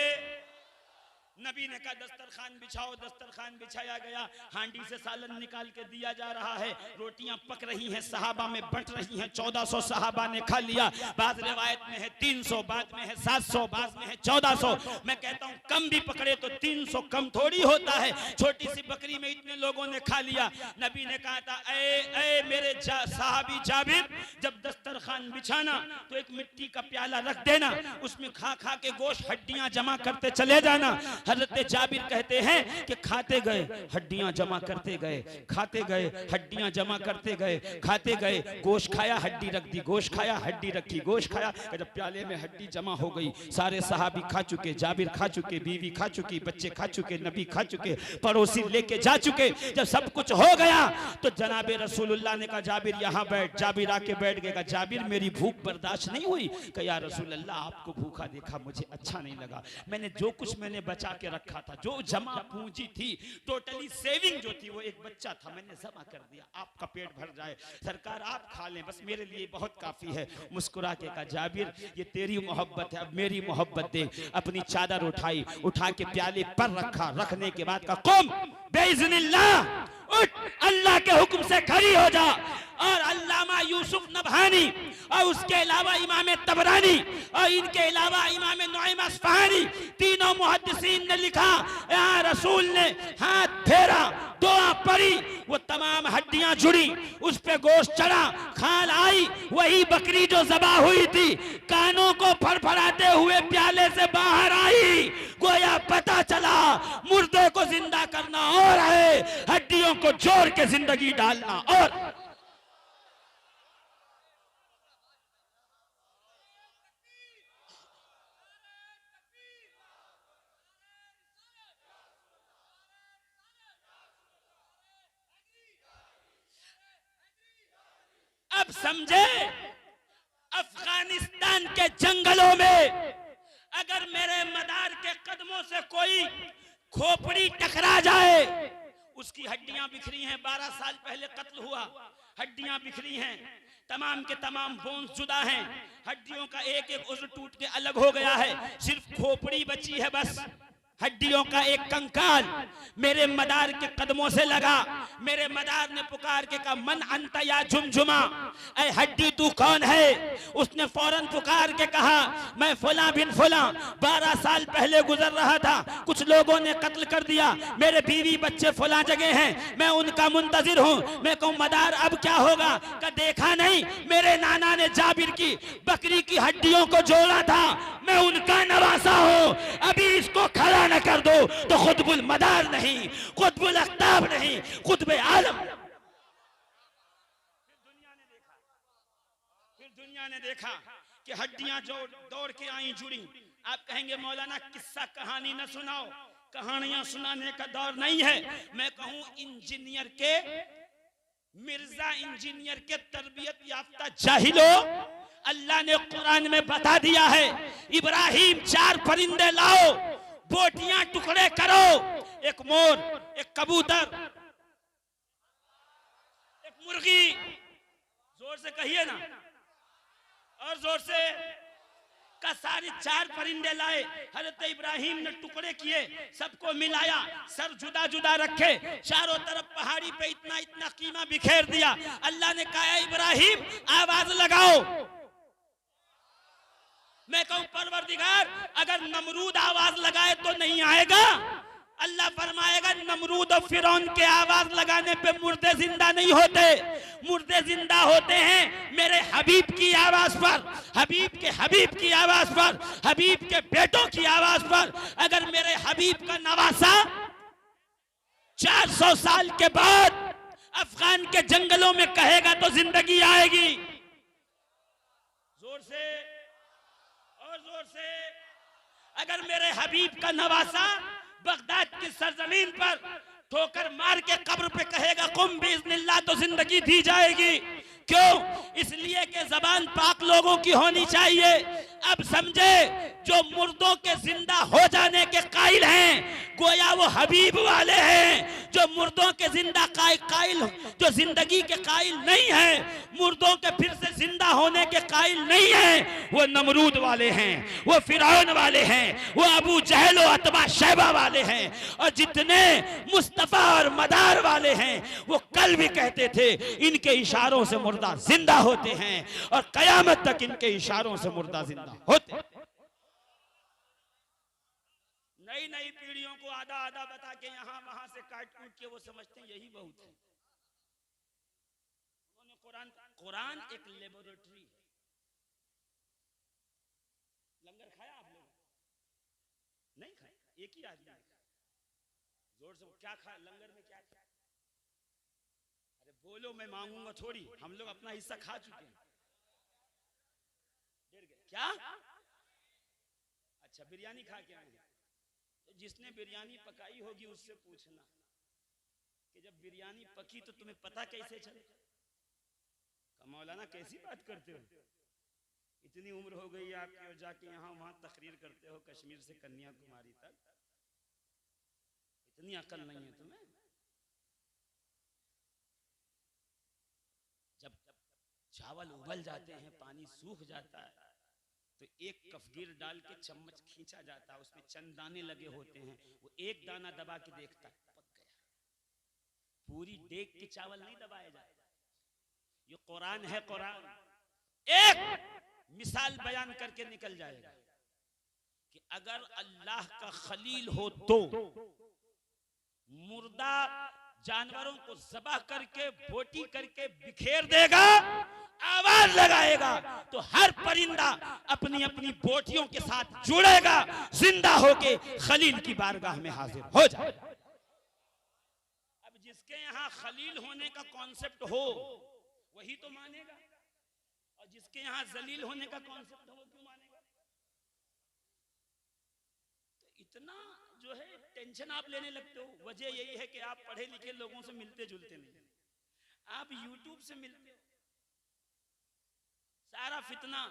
नबी ने कहा दस्तरखान बिछाओ, दस्तरखान बिछाया गया, हांडी से सालन निकाल के दिया जा रहा है, रोटियां पक रही हैं, सहाबा में बंट रही हैं। 1400 सहाबा ने खा लिया, बाद रिवायत में है 300, बाद में है 700, बाद में है 1400। मैं कहता हूं कम भी पकड़े तो 300 कम थोड़ी होता है, छोटी सी बकरी में इतने लोगों ने खा लिया। नबी ने कहा था ए मेरे साहबी जाबिर, जब दस्तरखान बिछाना तो एक मिट्टी का प्याला रख देना, उसमें खा खा के गोश्त हड्डियां जमा करते चले जाना। हजरत जाबिर कहते हैं कि खाते गए हड्डियां जमा करते गए, खाते गए हड्डियां जमा करते गए, खाते गए, गोश्त खाया हड्डी रख दी, गोश्त खाया हड्डी रखी, गोश्त खाया, जब प्याले में हड्डी जमा हो गई, सारे सहाबी खा चुके, जाबिर खा चुके, बीवी खा चुकी, बच्चे खा चुके, नबी खा चुके, पड़ोसी लेके जा चुके। जब सब कुछ हो गया तो जनाबे रसूलुल्लाह ने कहा जाबिर यहाँ बैठ। जाबिर आके बैठ गया। जाबिर मेरी भूख बर्दाश्त नहीं हुई। कहा या रसूलुल्लाह आपको भूखा देखा मुझे अच्छा नहीं लगा, मैंने जो कुछ मैंने बचा के रखा था, जो जमा पूंजी थी, टोटली सेविंग जो थी, वो एक बच्चा था, मैंने जमा कर दिया, आपका पेट भर जाए, सरकार आप खा लें, बस मेरे लिए बहुत काफी है। मुस्कुरा के कहा जाबिर ये तेरी मोहब्बत है, अब मेरी मोहब्बत दे। अपनी चादर उठाई, उठा के प्याले पर रखा, रखने के बाद कहा कुम बेइज़्निल्लाह, उठ अल्लाह के हुक्म से खड़ी हो जा। और अल्लामा यूसुफ नबहानी और उसके अलावा इमाम तबरानी और इनके अलावा इमाम नुआइम अस्फहानी, तीनों मुहद्दिसीन ने लिखा यहाँ रसूल ने हाथ फेरा, दुआ पड़ी, वो तमाम हड्डियां जुड़ी, उस पे गोश्त चढ़ा, खाल आई, वही बकरी जो ज़बा हुई थी कानों को फड़फड़ाते हुए प्याले से बाहर आई। गोया पता चला मुर्दे को जिंदा करना और है, हड्डियों को जोड़ के जिंदगी डालना और। अब समझे, अफगानिस्तान के जंगलों में अगर मेरे मदार के कदमों से कोई खोपड़ी टकरा जाए, उसकी हड्डियां बिखरी हैं, 12 साल पहले कत्ल हुआ, हड्डियां बिखरी हैं, तमाम के तमाम बोन्स जुदा हैं, हड्डियों का एक एक उज़्व टूट के अलग हो गया है, सिर्फ खोपड़ी बची है बस। हड्डियों का एक कंकाल मेरे मदार के कदमों से लगा। मेरे मदार ने पुकार के कहा, मन अंत या झुमझुमा, ऐ हड्डी तू कौन है? उसने फौरन पुकार के कहा, मैं फुला बिन फुला, 12 साल पहले गुजर रहा था, कुछ लोगों ने कत्ल कर दिया, मेरे बीवी बच्चे फुला जगह हैं, मैं उनका मुंतजिर हूँ। मैं कहूँ मदार अब क्या होगा? का देखा नहीं, मेरे नाना ने जाबिर की बकरी की हड्डियों को जोड़ा था, मैं उनका नवासा हूँ। अभी इसको खड़ा न कर दो तो खुतबुल मदार नहीं, खुतबुल अख्ताब नहीं, खुतबे आलम। फिर दुनिया ने देखा कि हड्डियां जो दौड़ के आई जुड़ी। आप कहेंगे मौलाना किस्सा कहानी न सुनाओ, कहानियां सुनाने का दौर नहीं है। मैं कहूं इंजीनियर के, मिर्जा इंजीनियर के तरबियत याफ्ता जाहिलो, अल्लाह ने कुरान में बता दिया है, इब्राहिम 4 परिंदे लाओ, बोटियां टुकड़े करो, एक मोर, एक कबूतर, एक मुर्गी, जोर से कहिए ना, और जोर से का सारे 4 परिंदे लाए। हजरत इब्राहिम ने टुकड़े किए, सबको मिलाया, सर जुदा जुदा रखे, चारों तरफ पहाड़ी पे इतना इतना कीमा बिखेर दिया। अल्लाह ने कहा, इब्राहिम आवाज लगाओ। मैं कहूं परवरदिगार, अगर नमरूद आवाज लगाए तो नहीं आएगा। अल्लाह फरमाएगा, नमरूद और फिरौन के आवाज लगाने पे मुर्दे जिंदा नहीं होते, मुर्दे जिंदा होते हैं मेरे हबीब की आवाज पर, हबीब की आवाज पर, हबीब के बेटों की आवाज पर। अगर मेरे हबीब का नवासा 400 साल के बाद अफगान के जंगलों में कहेगा तो जिंदगी आएगी। जोर से और जोर से। अगर मेरे हबीब का नवासा बगदाद की सरजमीन पर ठोकर मार के कब्र पे कहेगा कुम बिइज़्निल्लाह, तो जिंदगी दी जाएगी। क्यों? इसलिए कि जबान पाक लोगों की होनी चाहिए। अब समझे, जो मुर्दों के जिंदा हो जाने के कायल हैं, गोया वो हबीब वाले हैं। जो मुर्दों के जिंदा कायल, जो जिंदगी के कायल नहीं है, मुर्दों के फिर से जिंदा होने के कायल नहीं है, वो नमरूद वाले हैं, वो फिरौन वाले हैं, वो अबू जहल और अतबा शैबा वाले हैं। और जितने मुस्तफा और मदार वाले हैं, वो कल भी कहते थे इनके इशारों से मुर्दा जिंदा होते हैं, और कयामत तक इनके इशारों से मुर्दा जिंदा होते। नई नई पीढ़ियों को आधा आधा बता के यहां वहां से काट कूट के वो समझते हैं यही बहुत है। कुरान एक लेबोरेटरी है। लंगर खाया आप लोग? नहीं खाया? एक ही आदमी जोर से क्या खाया लंगर में? क्या खाया? अरे बोलो, मैं मांगूंगा थोड़ी, हम लोग अपना हिस्सा खा चुके हैं। क्या? अच्छा, बिरयानी खा के आए हैं। तो जिसने बिरयानी पकाई होगी उससे पूछना कि जब बिरयानी पकी तो तुम्हें पता कैसे चले? मौलाना कैसी बात करते हो, इतनी उम्र हो गई आपकी और जाके यहाँ वहां तकरीर करते हो, कश्मीर से कन्याकुमारी तक, इतनी अकल नहीं है तुम्हें? जब चावल उबल जाते हैं, पानी सूख जाता है, तो एक कफगीर डाल के चम्मच खींचा जाता है, उसमें चंद दाने लगे होते हैं, वो एक दाना दबा के देखता है, पक गया। पूरी डेग के चावल नहीं दबाए जाते। ये कुरान है। कुरान एक मिसाल बयान करके निकल जाएगा कि अगर अल्लाह का खलील हो तो मुर्दा जानवरों को ज़बह करके बोटी करके बिखेर देगा, आवाज लगाएगा, तो हर परिंदा अपनी अपनी बोटियों के साथ जुड़ेगा, जिंदा होके खलील की बारगाह में हाजिर हो जाएगा। अब जिसके यहाँ खलील होने का कॉन्सेप्ट हो वही तो मानेगा, और जिसके यहाँ जलील होने का कॉन्सेप्ट हो वो क्यों मानेगा? तो इतना जो है टेंशन आप लेने लगते हो, वजह यही है कि आप पढ़े लिखे लोगों से मिलते जुलते नहीं, आप यूट्यूब से मिलते हो। सारा फितना,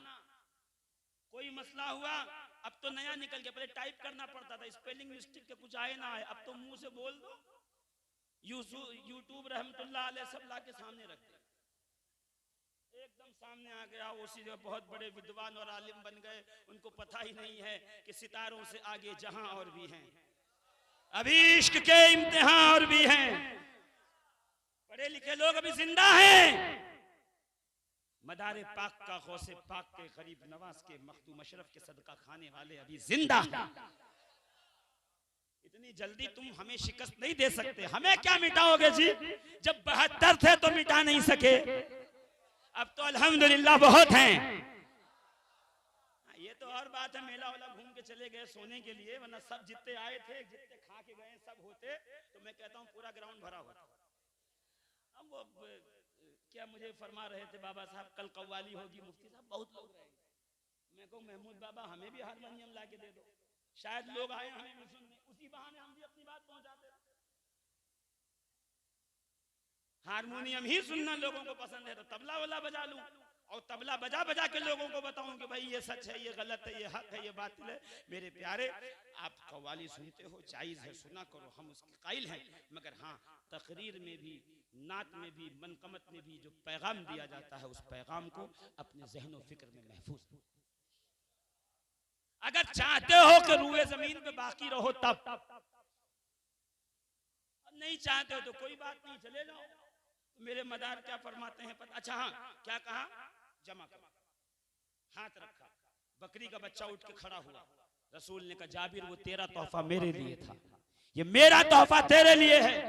कोई मसला हुआ, अब तो नया निकल गया, पहले टाइप करना पड़ता था, स्पेलिंग मिस्टेक के कुछ आए ना आए, अब तो मुंह से बोल दो। यूट्यूब रहमतुल्लाह अलैह सब ला के सामने रख दे, एकदम सामने आ गया, उसी जगह बहुत बड़े विद्वान और आलिम बन गए, उनको पता ही नहीं है कि सितारों से आगे जहां और भी हैं, अभी इश्क के इम्तिहान और भी हैं, पढ़े लिखे लोग अभी जिंदा हैं। मदारे पाक का गौसे पाक के गरीब नवाज के मखदूम अशरफ के सदका खाने वाले अभी जिंदा। इतनी जल्दी तुम हमें शिकस्त नहीं दे सकते। हमें क्या मिटाओगे जी? जब 72 थे तो मिटा नहीं सके, अब तो अल्हम्दुलिल्लाह बहुत हैं। ये तो और बात है, मेला वाला घूम के चले गए सोने के लिए, वरना सब जितने आए थे, जितने खा के गए सब होते तो मैं कहता हूँ पूरा ग्राउंड भरा होता। अब वो क्या मुझे फरमा रहे थे बाबा साहब, कल कव्वाली होगी, मुफ्ती साहब बहुत लोग रहेंगे। मैं कहूँ महमूद बाबा हमें भी हारमोनियम ला के दे दो, शायद लोग आए हमें भी सुनने, उसी बहाने हम भी अपनी बात पहुंचाते। हारमोनियम ही सुनना लोगों को पसंद है तो तबला वाला बजा लूं, और तबला बजा बजा के लोगों को बताऊं कि भाई ये सच है, ये गलत है, ये हक है, ये बातिल है। मेरे प्यारे, आप कव्वाली सुनते हो, जायज है, सुना करो, हम उसके कायल हैं, मगर हाँ तकरीर में भी, नात में भी, मनकमत में भी जो पैगाम दिया जाता है, उस पैगाम को अपने ज़हन और फिक्र में महफूज। अगर चाहते हो कि रूए जमीन पे बाकी रहो तब, नहीं चाहते हो तो कोई बात नहीं, चले जाओ। तो मेरे मदार क्या फरमाते हैं पता? अच्छा हाँ, क्या कहा? जमा करो, हाथ रखा, बकरी का बच्चा उठ के खड़ा हुआ। रसूल ने कहा जाबिर वो तेरा तोहफा मेरे लिए था, ये मेरा तोहफा तेरे लिए है।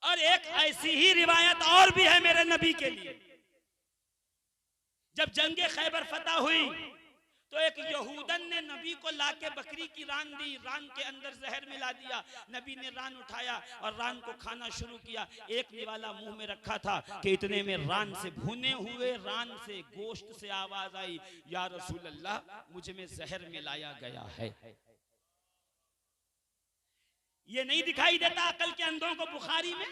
और एक ऐसी ही रिवायत और भी है मेरे नबी के लिए। जब जंगे खैबर फतह हुई तो एक यहूदन ने नबी को लाके बकरी की रान दी, रान के अंदर जहर मिला दिया। नबी ने रान उठाया और रान को खाना शुरू किया। एक निवाला मुंह में रखा था कि इतने में रान से, भुने हुए रान से, गोश्त से आवाज आई, या रसूल अल्लाह मुझ में जहर मिलाया गया है। ये नहीं दिखाई देता अकल के अंधों को बुखारी में?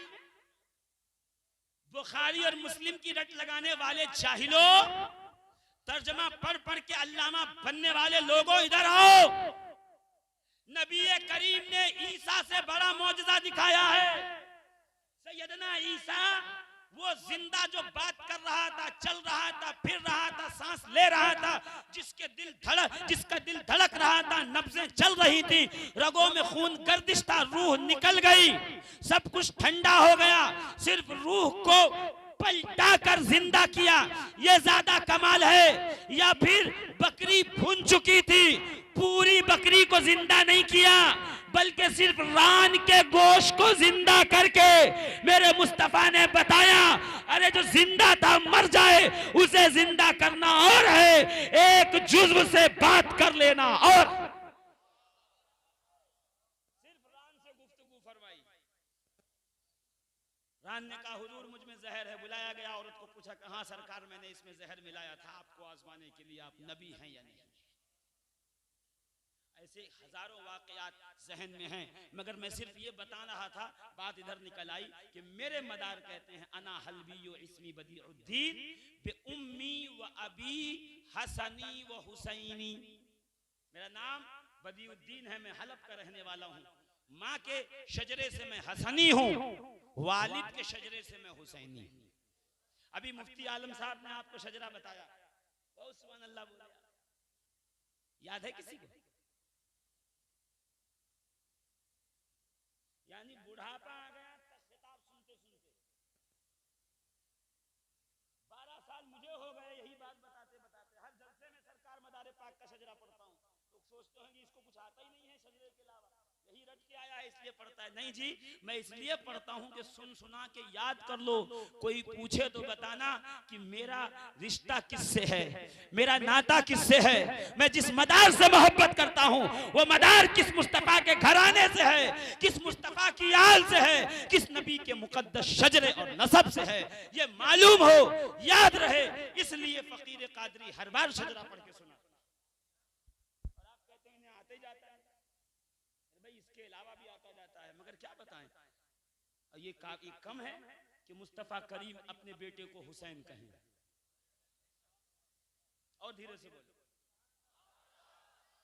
बुखारी और मुस्लिम की रट लगाने वाले जाहिलों, तर्जमा पढ़ पढ़ के अल्लामा बनने वाले लोगों, इधर आओ। नबी करीम ने ईसा से बड़ा मौजज़ा दिखाया है। सैयदना ईसा वो जिंदा जो बात कर रहा था, चल रहा था, फिर रहा था, सांस ले रहा था, जिसका दिल धड़क रहा था, नब्जें चल रही थी, रगों में खून गर्दिश था, रूह निकल गई, सब कुछ ठंडा हो गया, सिर्फ रूह को पलटा कर जिंदा किया। ये ज्यादा कमाल है। या फिर बकरी भुन चुकी थी, पूरी बकरी को जिंदा नहीं किया, बल्कि सिर्फ रान के गोश्त को जिंदा करके मेरे मुस्तफा ने बताया, अरे जो जिंदा था मर जाए उसे जिंदा करना और है, एक जुज्व से बात कर लेना और। सिर्फ रान से गुफ्तगू फरमाई। रान ने कहा हुजूर मुझ में जहर है। बुलाया गया, औरत को पूछा कहाँ सरकार मैंने इसमें जहर मिलाया था आपको आजमाने के लिए, आप नबी हैं या नहीं। ऐसे हजारों वाकयात जहन में हैं, मगर मैं सिर्फ ये बता रहा था, बात इधर निकल आई कि मेरे मदार कहते हैं अना हलवी इस्मी बदीउद्दीन बे उम्मी व अबी हसनी व हुसैनी। मेरा नाम बदीउद्दीन है, मैं हलफ का रहने वाला हूँ। माँ के शजरे से मैं हसनी हूँ, वालिद के शजरे से मैं हुसैनी हूँ। अभी मुफ्ती आलम साहब ने आपको शजरा बताया, बहुत सुभान अल्लाह बोला, याद है किसी को? यानी बुढ़ापा आ गया खिताब सुनते सुनते। 12 साल मुझे हो गए यही बात बताते बताते। हर जलसे में सरकार मदारे पाक का शजरा पढ़ता हूँ, लोग सोचते हैं कि इसको कुछ आता ही नहीं है शजरे के अलावा, यही रट के आया है इसलिए पढ़ता है। नहीं जी, मैं इसलिए पढ़ता हूँ कि सुन सुना के याद कर लो। कोई पूछे तो बताना कि मेरा रिश्ता किससे है, मेरा नाता किससे है, मैं जिस मदार से मोहब्बत करता हूँ वो मदार किस मुस्तफा के घराने से है, किस मुस्तफा की आल से है, किस नबी के मुकद्दस शजरे और नसब से है, ये मालूम हो, याद रहे। इसलिए फकीर कादरी हर बार शजरा पढ़ के सुना। और आप कहते हैं इन्हें आते जाता है, भाई इसके अलावा भी आता जाता है, मगर क्या बताएं। ये कम है कि मुस्तफा करीम अपने बेटे को हुसैन कहें। और धीरे से बोलो,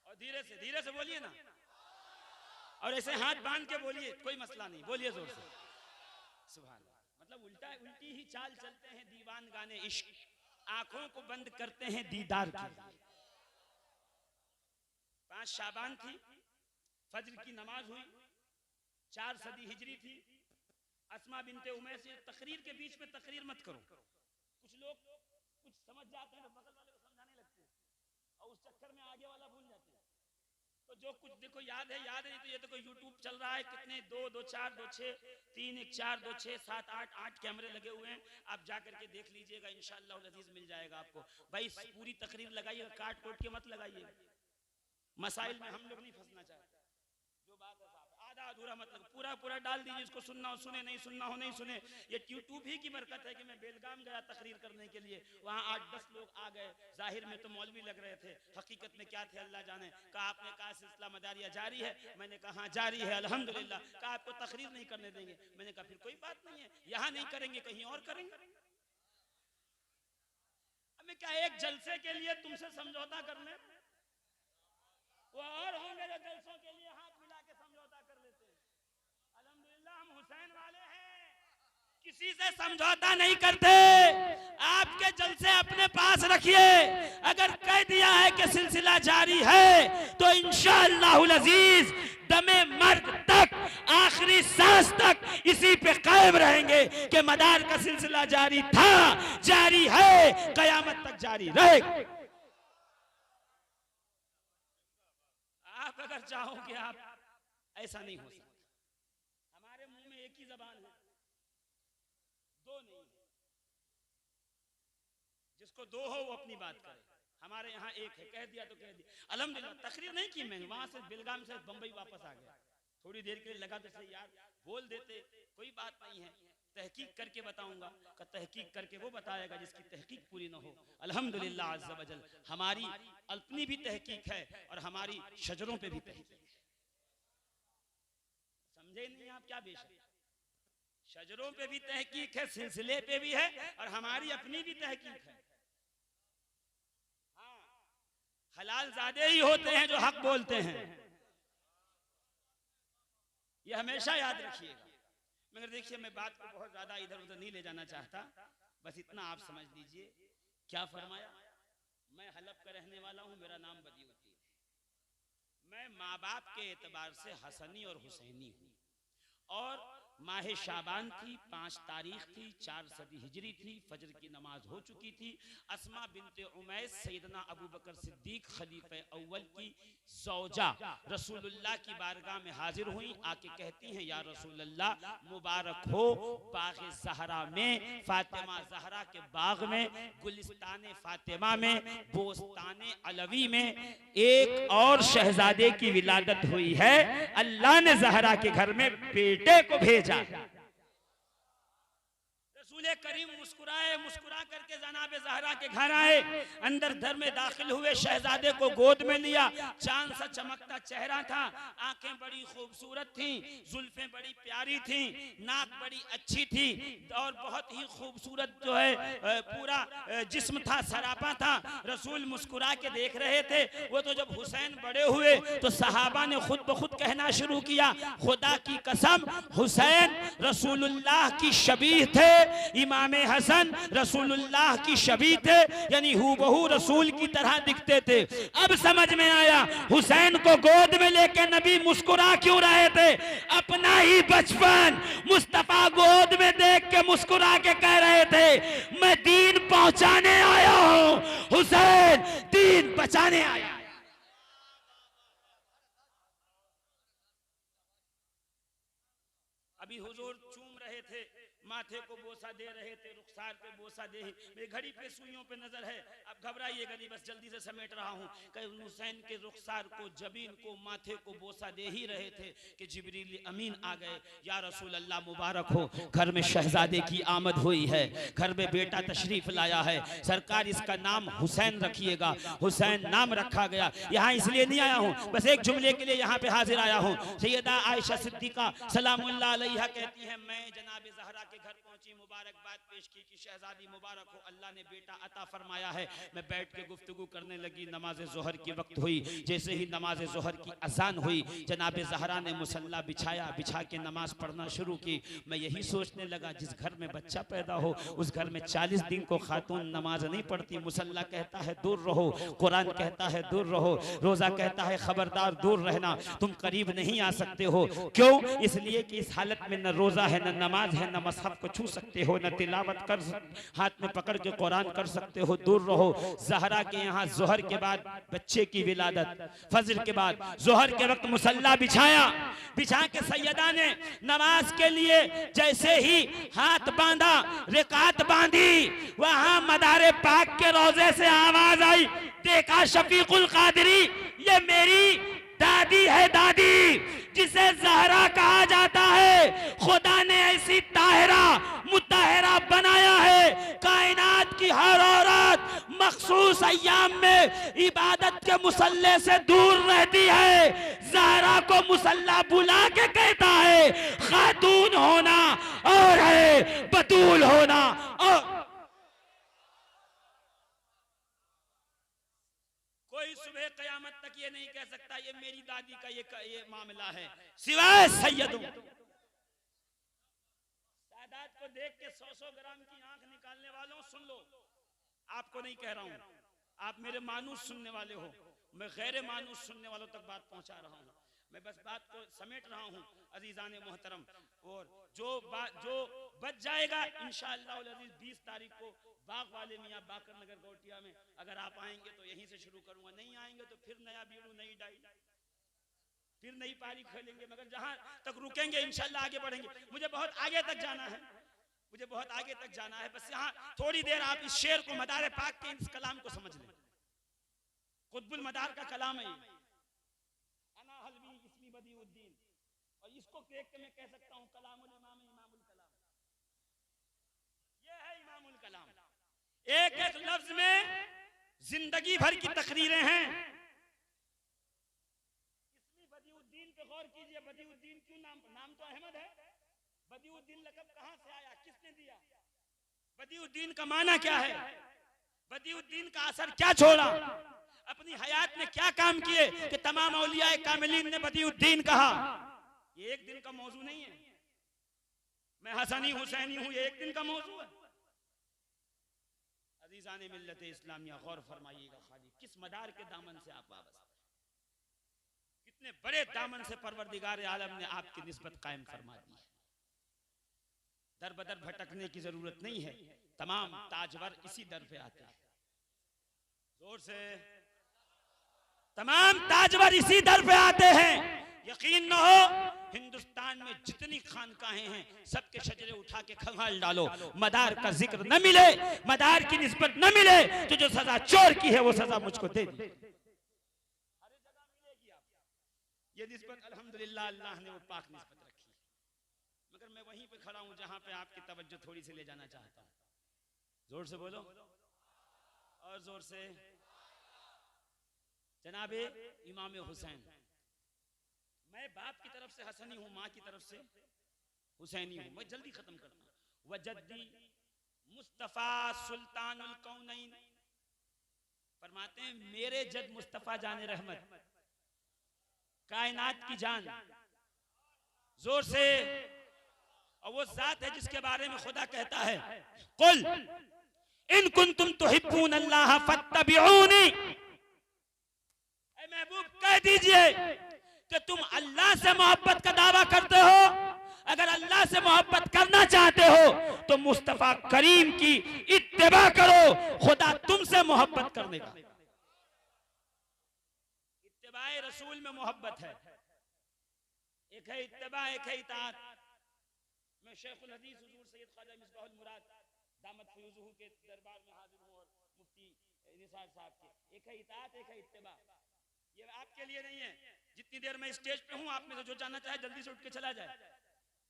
और धीरे से बोलिए ना, और ऐसे हाथ बांध के बोलिए, कोई मसला नहीं, बोलिए जोर से सुभान अल्लाह। मतलब उल्टी ही चाल चलते हैं दीवान गाने इश्क। आंखों को बंद करते हैं दीदार के लिए। 5 शाबान थी, फज्र की नमाज हुई, 4 सदी हिजरी थी। अस्मा बिनते उमैस से तकरीर के बीच में तकरीर मत करो। कुछ लोग कुछ समझ जाते हैं तो बगल वाले को समझाने लगते हैं और उस चक्कर में आगे वाला भूल जाते हैं। तो जो कुछ देखो याद है नहीं तो ये तो कोई यूट्यूब चल रहा है, कितने 2 2 4 2 6 3 1 4 2 6 7 8 कैमरे लगे हुए हैं। आप जा करके देख लीजिएगा, इंशाअल्लाह अज़ीज़ मिल जाएगा आपको। भाई पूरी तकरीर लगाइएगा, काट कोट के मत लगाइएगा। मसाइल में हम लोग नहीं फंसना चाहते। जो बात है साहब आधा अधूरा मतलब पूरा डाल दीजिए। इसको सुनना हो सुने, नहीं सुनना हो नहीं सुने। ये यूट्यूब ही की बरकत है कि मैं बेलगाम गया तकरीर करने के लिए, वहाँ 8-10 लोग आ गए। जाहिर में तो मौलवी लग रहे थे, हकीकत में क्या थे अल्लाह जाने। कहा आपने कहा सिलसिला मदारिया जारी है, मैंने कहा हाँ जारी है अल्हम्दुलिल्लाह। कहा आपको तकरीर नहीं करने देंगे, मैंने कहा फिर कोई बात नहीं है, यहाँ नहीं करेंगे कहीं और करेंगे। हमें क्या एक जलसे के लिए तुमसे समझौता करने, वो और होंगे जो जलसों के लिए हाथ मिला के समझौता कर लेते हैं। अल्हम्दुलिल्लाह हम हुसैन वाले हैं, किसी से समझौता नहीं करते। आपके जलसे अपने पास रखिए। अगर कह दिया है कि सिलसिला जारी है तो इंशाअल्लाहुल अजीज दमे मर्द तक, आखिरी सांस तक इसी पे कायम रहेंगे कि मदार का सिलसिला जारी था, जारी है, कयामत तक जारी रहेगा। आप अगर चाहोगे आप ऐसा नहीं हो सकता। हमारे मुंह में एक ही जबान है, दो नहीं है। जिसको दो हो वो अपनी बात करे। हमारे यहाँ एक है, कह दिया तो कह दिया। अल्हम्दुलिल्लाह तकरीर नहीं की मैंने, वहां से बेलगाम से बंबई वापस आ गया। थोड़ी देर के लिए लगा तो सही यार बोल देते, कोई बात नहीं है, तहकीक करके बताऊंगा। का तहकीक करके वो बताएगा जिसकी तहकीक पूरी न हो। अल्हम्दुलिल्लाह अज़्ज़ा वजल हमारी अपनी भी तहकीक है और हमारी शजरों पे भी तहकीक है। समझे नहीं आप क्या बेशक, शजरों पे भी तहकीक है, सिलसिले पे भी है और हमारी अपनी भी तहकीक है। हाँ, हलाल ज़ादे ही होते हैं जो हक बोलते हैं, ये हमेशा याद रखिएगा। मगर देखिए मैं बात को बहुत ज्यादा इधर उधर नहीं ले जाना चाहता, बस इतना आप समझ लीजिए। क्या फरमाया, मैं हलब का रहने वाला हूं, मेरा नाम बदियुद्दीन है। मैं माँ बाप के एतबार से हसनी और हुसैनी हूँ और माह शाबान थी, 5 तारीख थी, 4 सदी हिजरी थी, फजर की नमाज हो चुकी थी। अस्मा बिनते उमैस सैयदना अबू बकर सिद्दीक खलीफे अव्वल की ज़ौजा रसूलुल्लाह की बारगाह में हाजिर हुई। आके कहती हैं या रसूलल्लाह मुबारक हो बाग़ ज़हरा में, फातिमा ज़हरा के बाग में, गुलिस्तान फातिमा में, बोस्तान अलवी में एक और शहजादे की विलादत हुई है। अल्लाह ने ज़हरा के घर में बेटे को भेजा। रसूल करीम मुस्कुरा करके जनाबे ज़हरा के घर आए, अंदर घर में दाखिल हुए, शहजादे को गोद में लिया। चांद सा चमकता चेहरा था, आंखें बड़ी खूबसूरत थीं, जुल्फें बड़ी प्यारी थीं, नाक बड़ी अच्छी थी और बहुत ही खूबसूरत जो है पूरा जिस्म था, सरापा था। रसूल मुस्कुरा के देख रहे थे। वो तो जब हुसैन बड़े हुए तो सहाबा ने खुद ब खुद कहना शुरू किया, खुदा की कसम हुसैन रसूलुल्लाह की शबीह थे, इमाम हसन रसूलुल्लाह की शबीह थे, यानी हूबहू रसूल की तरह दिखते थे। अब समझ में आया हुसैन को गोद में लेके नबी मुस्कुरा क्यों रहे थे। अपना ही बचपन मुस्तफा गोद में देख के मुस्कुरा के कह रहे थे मैं दीन पहुंचाने आया हूं, हुसैन दीन बचाने आया। अभी हुजूर चूम रहे थे, माथे को बोसा दे रहे थे, रुखसार पे बोसा दे। मेरी घड़ी पे सुइयों पे नजर है, अब घबराइएगा नहीं, बस जल्दी से समेट रहा हूँ। कहीं हुसैन के रुखसार को, जबीन को, माथे को बोसा दे ही रहे थे कि जिब्रील अमीन आ गए। या रसूल अल्लाह मुबारक हो, घर में शहजादे की आमद हुई है, घर में बेटा तशरीफ लाया है, सरकार इसका नाम हुसैन रखिएगा। हुसैन नाम रखा गया। यहाँ इसलिए नहीं आया हूँ, बस एक जुमले के लिए यहाँ पे हाजिर आया हूँ। सैयदा आयशा सिद्दीका सलामुल्लाह अलैहा कहती है मैं जनाब ज़हरा के के घर पहुंची, मुबारकबाद पेश की कि शहजादी मुबारक हो, अल्लाह ने बेटा अता फरमाया है। मैं बैठ के गुफ्तगू करने लगी, नमाज जोहर की वक्त हुई। जैसे ही नमाज जोहर की अजान हुई, जनाब ज़हरा ने मुसल्ला बिछाया, बिछा के नमाज पढ़ना शुरू की। मैं यही सोचने लगा, जिस घर में बच्चा पैदा हो उस घर में 40 दिन को खातून नमाज नहीं पढ़ती। मुसल्ला कहता है दूर रहो, कुरान कहता है दूर रहो, रोजा कहता है खबरदार दूर रहना, तुम करीब नहीं आ सकते हो। क्यों? इसलिए कि इस हालत में न रोजा है, न नमाज है, न मसहफ को छू सकते हो, न तिलावत कर हाथ में पकड़ के कुरान कर सकते हो, दूर रहो। ज़हरा के यहाँ जोहर के बाद बच्चे की विलादत, फजर के बाद जोहर के वक्त मुसल्ला बिछाया, बिछा के सैयदा ने नमाज के लिए जैसे ही हाथ बांधा, रिकात बांधी, वहां मदारे पाक के रोजे से आवाज आई, देखा शफीकुल कादरी, ये मेरी दादी है, दादी जिसे ज़हरा कहा जाता है। खुदा ने ऐसी ताहिरा मुताहिरा बनाया है, कायनात की हर औरत मखसूस अय्याम में इबादत के मुसल्ले से दूर रहती है। ज़हरा को मुसल्ला बुला के कहता है, खातून होना और है बतूल होना और। कोई सुबह कयामत तक ये नहीं कह सकता ये मेरी दादी का ये मामला है, सिवाय सैयदों। सादात को देख के 100-100 ग्राम की आंख निकालने वालों, सुन लो, आपको नहीं कह रहा हूं, आप मेरे मानूस सुनने वाले हो, मैं गैर मानूस सुनने वालों तक बात पहुंचा रहा हूं। मैं बस बात को समेट रहा हूं अजीजान मोहतरम। और जो बच जाएगा इंशाअल्लाह 20 तारीख को बाग वाले मियाँ बाकर नगर गोटिया में, अगर आप आएंगे तो यहीं से शुरू करूंगा, नहीं आएंगे तो फिर नया बीड़ू, नई डाई, फिर नई पारी खोलेंगे। मगर जहां तक रुकेंगे इंशाअल्लाह आगे बढ़ेंगे। मुझे बहुत आगे तक जाना है, मुझे बहुत आगे तक जाना है। बस यहाँ थोड़ी देर आप इस शेर को, मदार पाक के इस कलाम को समझ लें। कुतुबुल मदार का कलाम है, अना हलवी इस्मी बदीउद्दीन, और इसको देख के मैं कह सकता हूँ कलामुल इमाम, इमामुल कलाम, ये है इमामुल कलाम। एक एक लफ्ज में जिंदगी भर की तकरीरें हैं। इसमें बदीउद्दीन पे गौर कीजिए, बदीउद्दीन क्यों नाम तो अहमद है, बदीउद्दीन लक़ब कहां से आया, किसने दिया, बदीउद्दीन का माना क्या है, बदीउद्दीन का असर क्या छोड़ा, अपनी हयात में क्या काम किए कि तमाम औलियाए कामिलीन ने बदीउद्दीन कहा। ये एक दिन का मौजू नहीं है, मैं हसनी हुसैनी हूं, ये एक दिन का मौजू है। अजीजाने मिल्लत इस्लामिया, गौर फरमाइएगा, खाली किस मदार के दामन से आप वाबस्ता, कितने बड़े दामन से परवरदिगार आलम ने आपकी निस्बत कायम फरमा दी है। दर बदर भटकने की जरूरत नहीं है, तमाम ताजवर इसी दर पे आते हैं। जोर से, तमाम ताजवर इसी दर पे आते हैं। यकीन न हो, हिंदुस्तान में जितनी खानकाहें हैं सबके शजरे उठा के खंगाल डालो, मदार का जिक्र न मिले, मदार की निस्बत न मिले तो जो सजा चोर की है वो सजा मुझको दे दी। हर जगह मिलेगी आपको ये निस्बत, अल्हम्दुलिल्लाह अल्लाह ने वो पाक निस्बत रखी। मगर मैं वहीं पे खड़ा हूं जहां पे आपकी तवज्जो थोड़ी सी ले जाना चाहता हूं। जोर से बोलो और जोर से। जनाबे इमाम हुसैन, मैं बाप की तरफ से हसनी हूं, माँ की तरफ से हुसैनी हूं। मैं जल्दी खत्म करता हूं। वजद्दी मुस्तफा सुल्तानुल कौनैन फरमाते हैं, मेरे जद मुस्तफा जाने रहमत, कायनात की जान, जोर से। और वो जात है जिसके बारे में खुदा कहता है, कुल इन कुंतुम तुहिब्बून अल्लाह फत्तबिऊनी, ऐ महबूब कह दीजिए कि तुम अल्लाह से मोहब्बत का दावा करते हो, अगर अल्लाह से मोहब्बत करना चाहते हो तो मुस्तफा करीम की इत्तिबा करो, खुदा तुमसे मोहब्बत करने का। इत्तिबाए रसूल में मोहब्बत है, एक है इत्तिबा, एक है इताअत। मैं शेखुल हदीस हुजूर सैयद ख्वाजा मिसबाहुल मुराद दामत फयूज़ुहू के दरबार में हाजिर हूं, और मुफ्ती निसार साहब के, एक है इताअत, एक है इत्तिबा। ये आपके लिए नहीं है, जितनी देर मैं स्टेज पे हूं आप में से जो जाना चाहे जल्दी से उठ के चला जाए,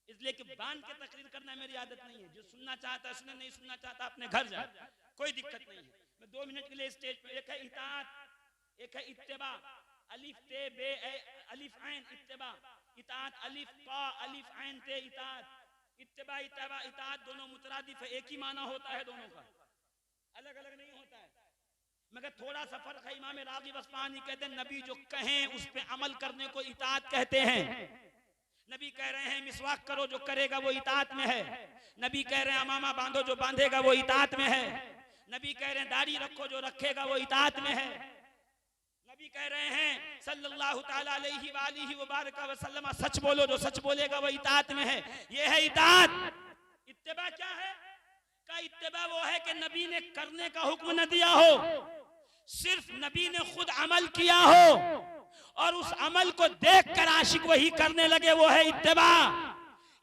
इसलिए कि बांध के तकरीर करना मेरी आदत नहीं है। जो सुनना चाहता है सुने, नहीं सुनना चाहता अपने घर जाए, कोई दिक्कत नहीं है। मैं 2 मिनट के लिए स्टेज पे, एक है इताअत, एक है इत्तिबा, अलिफ ते बे अलिफ ऐन इत्तिबा, इताअत अलिफ ता अलिफ ऐन ते इताअत, इत्तिबा इत्तिबा इताअत दोनों मुतरादिफ है, एक ही माना होता है दोनों का, अलग अलग नहीं होता है, मगर थोड़ा सा फर्क है। इमाम राग़िब अस्फ़हानी कहते हैं नबी जो कहें उस पे अमल करने को इताअत कहते हैं। नबी कह रहे हैं मिसवाक करो, जो करेगा वो इताअत में है। नबी कह रहे हैं अमामा बांधो, जो बांधेगा वो इताअत में है। नबी कह रहे हैं दाढ़ी रखो, जो रखेगा वो इताअत में है। नबी कह रहे हैं सल्लल्लाहु ताला अलैहि वालिहि व बारक वसल्लम सच बोलो, जो सच बोलेगा वो इताअत में है। ये है इताअत। इत्तिबा क्या है? का इत्तिबा वो है कि नबी ने करने का हुक्म न दिया हो, सिर्फ नबी ने खुद अमल किया हो और उस अमल को देखकर आशिक वही करने लगे, वो है इत्तिबा।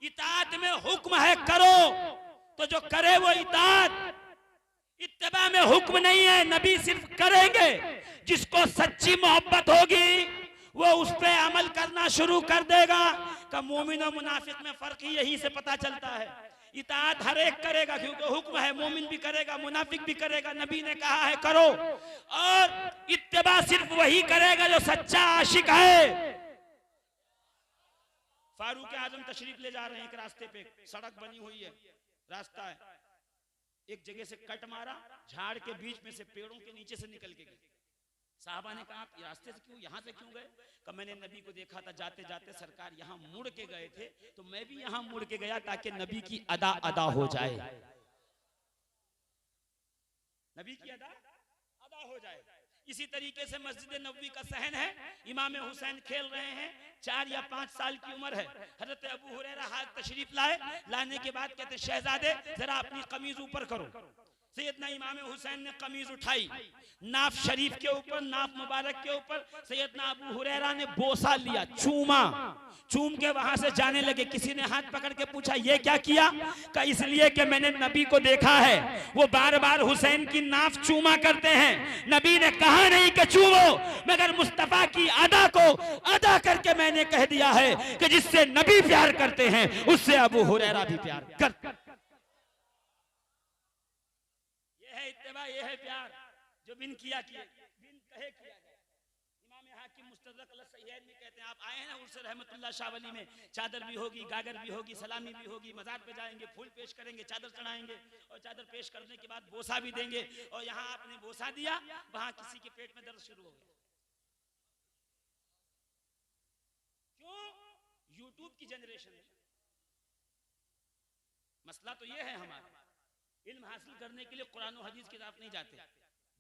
इताअत में हुक्म है करो, तो जो करे वो इताअत। इत्तिबा में हुक्म नहीं है, नबी सिर्फ करेंगे। जिसको सच्ची मोहब्बत होगी वो उस पे अमल करना शुरू कर देगा। का मोमिन और मुनाफिक में फर्क ही यही से पता चलता है। इताअत हर एक करेगा क्योंकि हुक्म है, मोमिन भी करेगा मुनाफिक भी करेगा, नबी ने कहा है करो। और इत्तिबा सिर्फ वही करेगा जो सच्चा आशिक है। फारूक आजम तशरीफ ले जा रहे हैं, एक रास्ते पे सड़क बनी हुई है, रास्ता है, एक जगह से कट मारा, झाड़ के बीच में से पेड़ों के नीचे से निकल के गए। साहबा ने कहा आप रास्ते से क्यों, यहाँ से क्यों गए? कहा मैंने नबी को देखा था जाते जाते सरकार यहाँ मुड़ के गए थे, तो मैं भी यहाँ मुड़ के गया ताकि नबी की अदा अदा हो जाए, नबी की अदा अदा हो जाए। इसी तरीके से मस्जिद नबवी का सहन है, इमाम हुसैन खेल रहे हैं, 4 या 5 साल की उम्र है। हजरत अबू हुरैरा हाथ तशरीफ लाए, लाने के बाद कहते शहजादे जरा अपनी कमीज ऊपर करो। सैयदना इमाम हुसैन ने कमीज उठाई, नाफ शरीफ के ऊपर, नाफ मुबारक के ऊपर सैयदना अबू हुरैरा ने बोसा लिया, चूमा, चूम के वहां से जाने लगे। किसी ने हाथ पकड़ के पूछा ये क्या किया? का इसलिए कि मैंने नबी को देखा है वो बार बार हुसैन की नाफ चूमा करते हैं। नबी ने कहा नहीं कि चूमो, मगर मुस्तफा की अदा को अदा करके मैंने कह दिया है कि जिससे नबी प्यार करते हैं उससे अबू हुरैरा भी प्यार करते। ये है प्यार जो बिन किया बिन कहे किया गया। इमाम हाकिम मुस्तदरक अल-सहीहैन में कहते हैं आप आए हैं ना उर्स रहमतुल्लाह शाह वली में, चादर भी होगी, गागर भी होगी, सलामी भी होगी, मज़ार पे जाएंगे, फूल पेश करेंगे, चादर चढ़ाएंगे और चादर पेश करने के बाद बोसा भी देंगे। और यहाँ आपने बोसा दिया, वहां किसी के पेट में दर्द शुरू हो गया। क्यों? यूट्यूब की जनरेशन है। मसला तो ये है हमारा, इल्म हासिल करने के लिए कुरान और हदीस की तरफ नहीं जाते,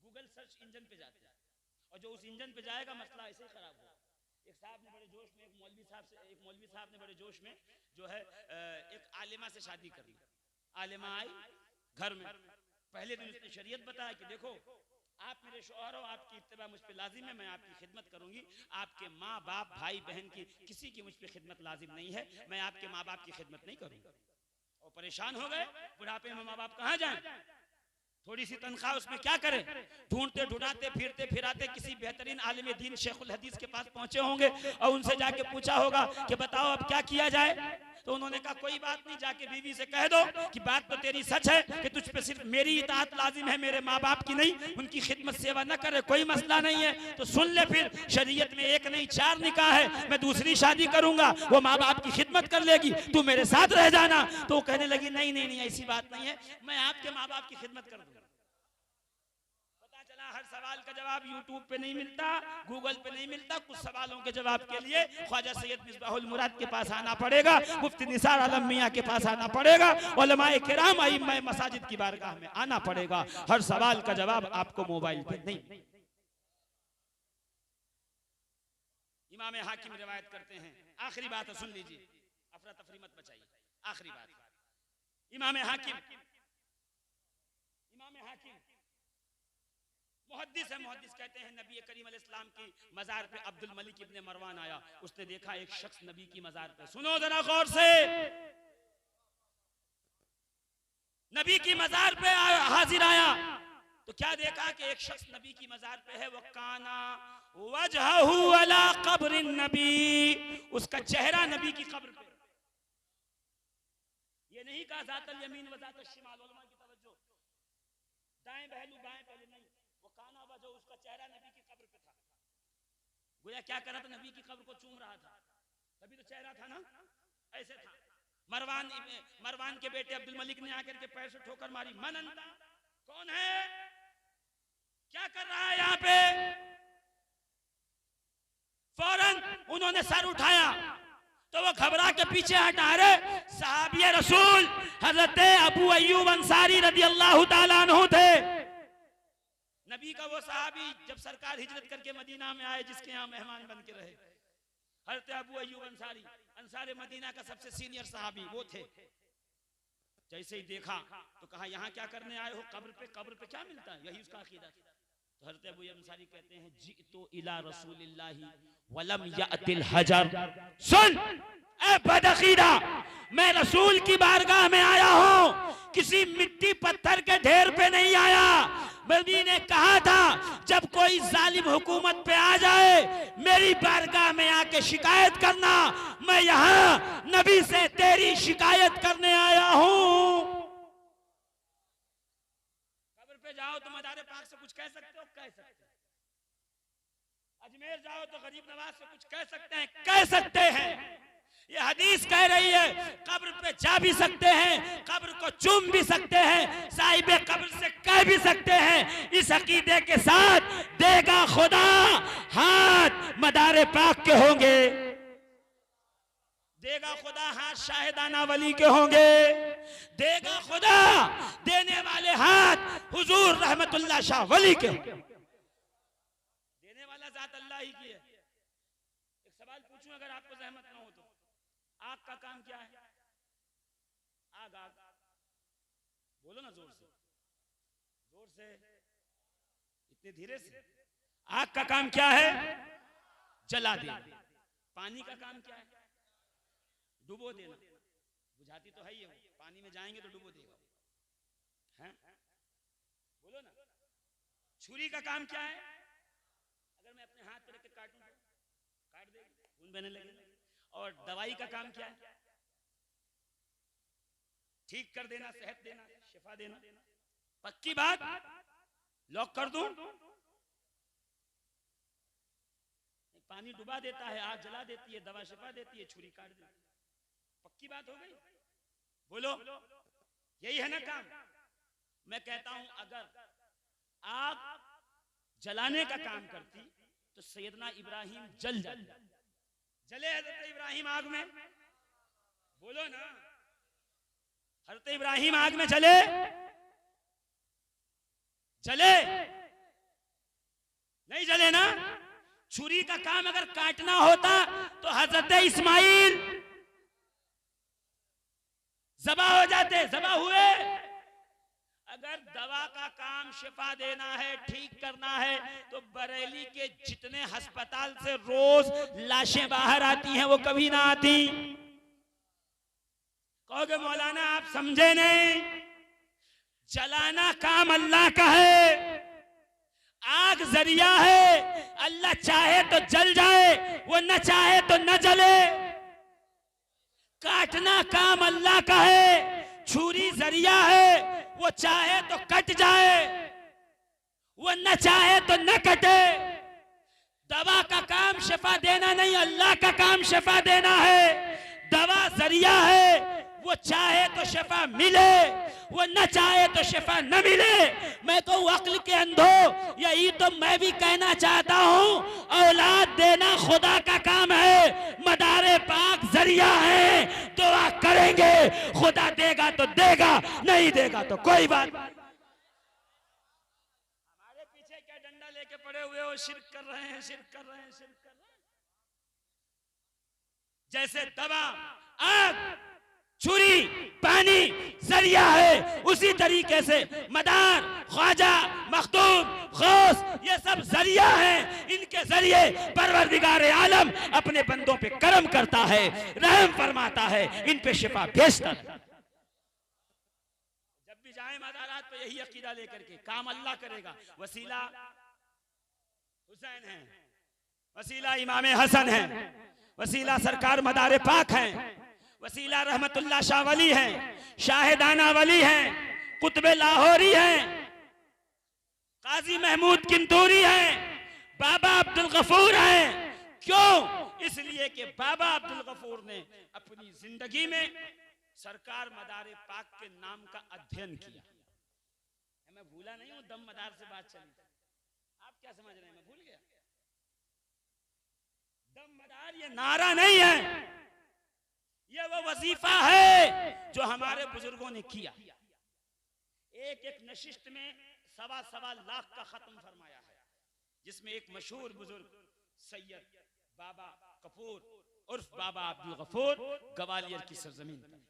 गूगल सर्च इंजन पे जाते हैं, और जो उस इंजन पे जाएगा मसला ऐसे ही खराब होगा। एक साहब ने बड़े जोश में, एक मौलवी साहब ने बड़े जोश में जो है एक आलिमा से शादी कर ली। आलिमा आई घर में, पहले दिन उसने शरीयत बताया कि देखो आप मेरे शौहर हो, आपकी इत्तिबा मुझ पे लाजिम है, मैं आपकी खिदमत करूंगी, आपके माँ बाप भाई बहन की किसी की मुझ पे खिदमत लाजिम नहीं है, मैं आपके माँ बाप की खिदमत नहीं करूंगा। और परेशान हो गए, बुढ़ापे में माँ बाप कहाँ जाएं, थोड़ी सी तनख्वाह उसमें क्या करें? ढूंढते ढूंढाते फिरते फिराते किसी बेहतरीन आलिम दीन शेखुल हदीस के पास पहुंचे होंगे और उनसे जाके पूछा होगा कि बताओ अब क्या किया जाए। तो उन्होंने कहा कोई बात नहीं, जाके बीवी से कह दो कि बात तो तेरी सच है कि तुझ पे सिर्फ मेरी इताअत लाजिम है, मेरे माँ बाप की नहीं, उनकी खिदमत सेवा न करे, कोई मसला नहीं है। तो सुन ले फिर, शरीयत में 1 नहीं 4 निकाह है, मैं दूसरी शादी करूंगा, वो माँ बाप की खिदमत कर लेगी, तू मेरे साथ रह जाना। तो कहने लगी नहीं नहीं नहीं ऐसी बात नहीं है, मैं आपके माँ बाप की खिदमत कर दूंगा। हर सवाल का जवाब यूट्यूब पे नहीं मिलता, गूगल पे नहीं मिलता। कुछ सवालों के जवाब के लिए ख्वाजा सैयद मिसबाहुल मुराद के पास आना पड़ेगा, मुफ्ती निसार आलम मियां के पास आना पड़ेगा, उलमाए किराम अइम्मा मसाजिद की बारगाह में आना पड़ेगा। हर सवाल का जवाब आपको मोबाइल पे नहीं। इमाम हाकिम रिवायत करते हैं, आखिरी बात है सुन लीजिए, अफरा तफरी मत बचाइए, आखिरी बात। इमाम हाकिम मुहद्दिस है, मुहद्दिस कहते हैं नबी करीम अलैहिस्सलाम की मजार पे अब्दुल मलिक इब्ने मरवान आया, उसने देखा एक शख्स नबी की मजार पे, सुनो जरा गौर से, नबी की मजार पे हाजिर आया तो क्या देखा कि एक शख्स नबी की मजार पे है, वो काना वजहहू अला कब्रिन नबी, उसका चेहरा नबी की कब्र पे। ये नहीं कहा ज़ातल यमीन व ज़ातल शिमाल, उलमा की तवज्जो, दाएं पहलू बाएं पहलू नहीं, वो काना वजह, उसका चेहरा नबी की कब्र पे था। गोया क्या कर रहा था, नबी की कब्र को चूम रहा था, तभी तो चेहरा था ना, ऐसे था। मरवान के बेटे अब्दुल मलिक ने आकर के पैर से ठोकर मारी। मन अंता कौन है, क्या कर रहा है यहाँ पे? फौरन उन्होंने सर उठाया तो वो घबरा के पीछे हटा। अरे सहाबी रसूल हजरत अबू अय्यूब अंसारी रदियल्लाहु ताला अन्हु थे। नबी का वो सहाबी जब सरकार हिजरत करके मदीना में आए, जिसके यहाँ मेहमान बन के रहे, हजरत अबू अय्यूब अंसारी, अंसार मदीना का सबसे सीनियर सहाबी वो थे। जैसे ही देखा तो कहा यहाँ क्या करने आए हो? कब्र पे क्या मिलता है? यही उसका अकीदा था। तो हजरत अबू अय्यूब अंसारी कहते हैं जी तो इला रसूलिल्लाही वलम यातिल हजर। सुन ए बदअकीदा, मैं रसूल की बारगाह में आया हूँ, किसी मिट्टी पत्थर के ढेर पे नहीं आया। नबी ने कहा था जब कोई जालिम हुकूमत पे आ जाए मेरी बारगाह में आके शिकायत करना, मैं यहाँ नबी से तेरी शिकायत करने आया हूँ। कब्र पे जाओ तो मदारे पाक से कुछ कह सकते हो? कह सकते हैं। अजमेर जाओ तो गरीब नवाज से कुछ कह सकते हैं? कह सकते हैं। ये हदीस कह रही है कब्र पे जा भी सकते हैं, कब्र को चूम भी सकते हैं, साहिबे कब्र से कह भी सकते हैं। इस अकीदे के साथ देगा खुदा हाथ मदारे पाक के होंगे, देगा खुदा हाथ शाहिदाना वली के होंगे, देगा खुदा देने वाले हाथ हुजूर रहमतुल्लाह शाह वली के होंगे। देने वाला जात अल्लाह ही की है। एक सवाल पूछूं अगर आपको सहमत ना हो तो, आग का काम क्या है? आग आग बोलो ना जोर से, जोर से, इतने धीरे से। आग का काम क्या है? जला देना। पानी का काम क्या है? डुबो देना। बुझाती तो है ही है, पानी में जाएंगे तो डुबो देगा, हैं? बोलो ना। छुरी का काम क्या है? अगर मैं अपने हाथ पर रख के काटूं तो काट देगी, खून बहने लगेगा। और दवाई का काम क्या है? ठीक कर देना, सेहत देना, शिफा देना। पक्की बात, लॉक कर दूं? पानी डुबा देता है, आग जला देती है, दवा शिफा देती है, छुरी काट देती है। पक्की बात हो गई? बोलो, यही है ना काम? मैं कहता हूं अगर आग जलाने का काम करती तो सैयदना इब्राहिम जल जाते। जले हजरत इब्राहिम आग में? बोलो ना। हजरत इब्राहिम आग में जले? जले? नहीं जले ना। छुरी का काम अगर काटना होता तो हजरत इस्माइल ज़बा हो जाते, ज़बा हुए। अगर दवा का काम शिफा देना है, ठीक करना है, तो बरेली के जितने अस्पताल से रोज लाशें बाहर आती हैं वो कभी ना आती। कहोगे मौलाना आप समझे नहीं, जलाना काम अल्लाह का है, आग जरिया है। अल्लाह चाहे तो जल जाए, वो न चाहे तो न जले। काटना काम अल्लाह का है, छुरी जरिया है, वो चाहे तो कट जाए, वो न चाहे तो न कटे। दवा का काम शिफा देना नहीं, अल्लाह का काम शिफा देना है। दवा जरिया है, वो चाहे तो शिफा मिले, वो न चाहे तो शिफा न मिले। मैं कहूँ अक्ल के अंधो, यही तो मैं भी कहना चाहता हूँ। औलाद देना खुदा का काम है, मदारे पाक जरिया है। दुआ करेंगे, खुदा देगा तो देगा, नहीं देगा तो कोई बात। हमारे पीछे क्या डंडा लेके पड़े हुए हो? शिर्क कर रहे हैं, शिर्क कर रहे हैं, शिर्क कर रहे हैं। जैसे दवा, आग, छुरी, पानी जरिया है, उसी तरीके से मदार, ख्वाजा, मखदूम, गौस, ये सब जरिया हैं। इनके जरिए परवरदिगार आलम अपने बंदों पे करम करता है, रहम फरमाता है, इन पे शिफा भेजता है। जब भी जाए मदारात पे यही अकीदा लेकर के, काम अल्लाह करेगा। वसीला हुसैन है, वसीला इमाम हसन है, वसीला सरकार मदारे पाक हैं, वसीला रहमतुल्लाह शाह वली हैं, शाहिदाना वली हैं, कुतबे लाहौरी हैं, काजी महमूद किंतूरी हैं, बाबा अब्दुल गफूर हैं। क्यों? इसलिए कि बाबा अब्दुल गफूर ने अपनी जिंदगी में सरकार मदारे पाक के नाम का अध्ययन किया। मैं भूला नहीं हूं, दम मदार से बात चली। आप क्या समझ रहे हैं मैं भूल गया? दम मदार ये नारा नहीं है, ये वो वजीफा है जो हमारे बुजुर्गों ने किया। एक एक नशिस्त में सवा लाख का खत्म फरमाया है, जिसमें एक मशहूर बुजुर्ग सैयद बाबा कपूर उर्फ बाबा अब्दुल गफूर ग्वालियर की सरजमीन पर।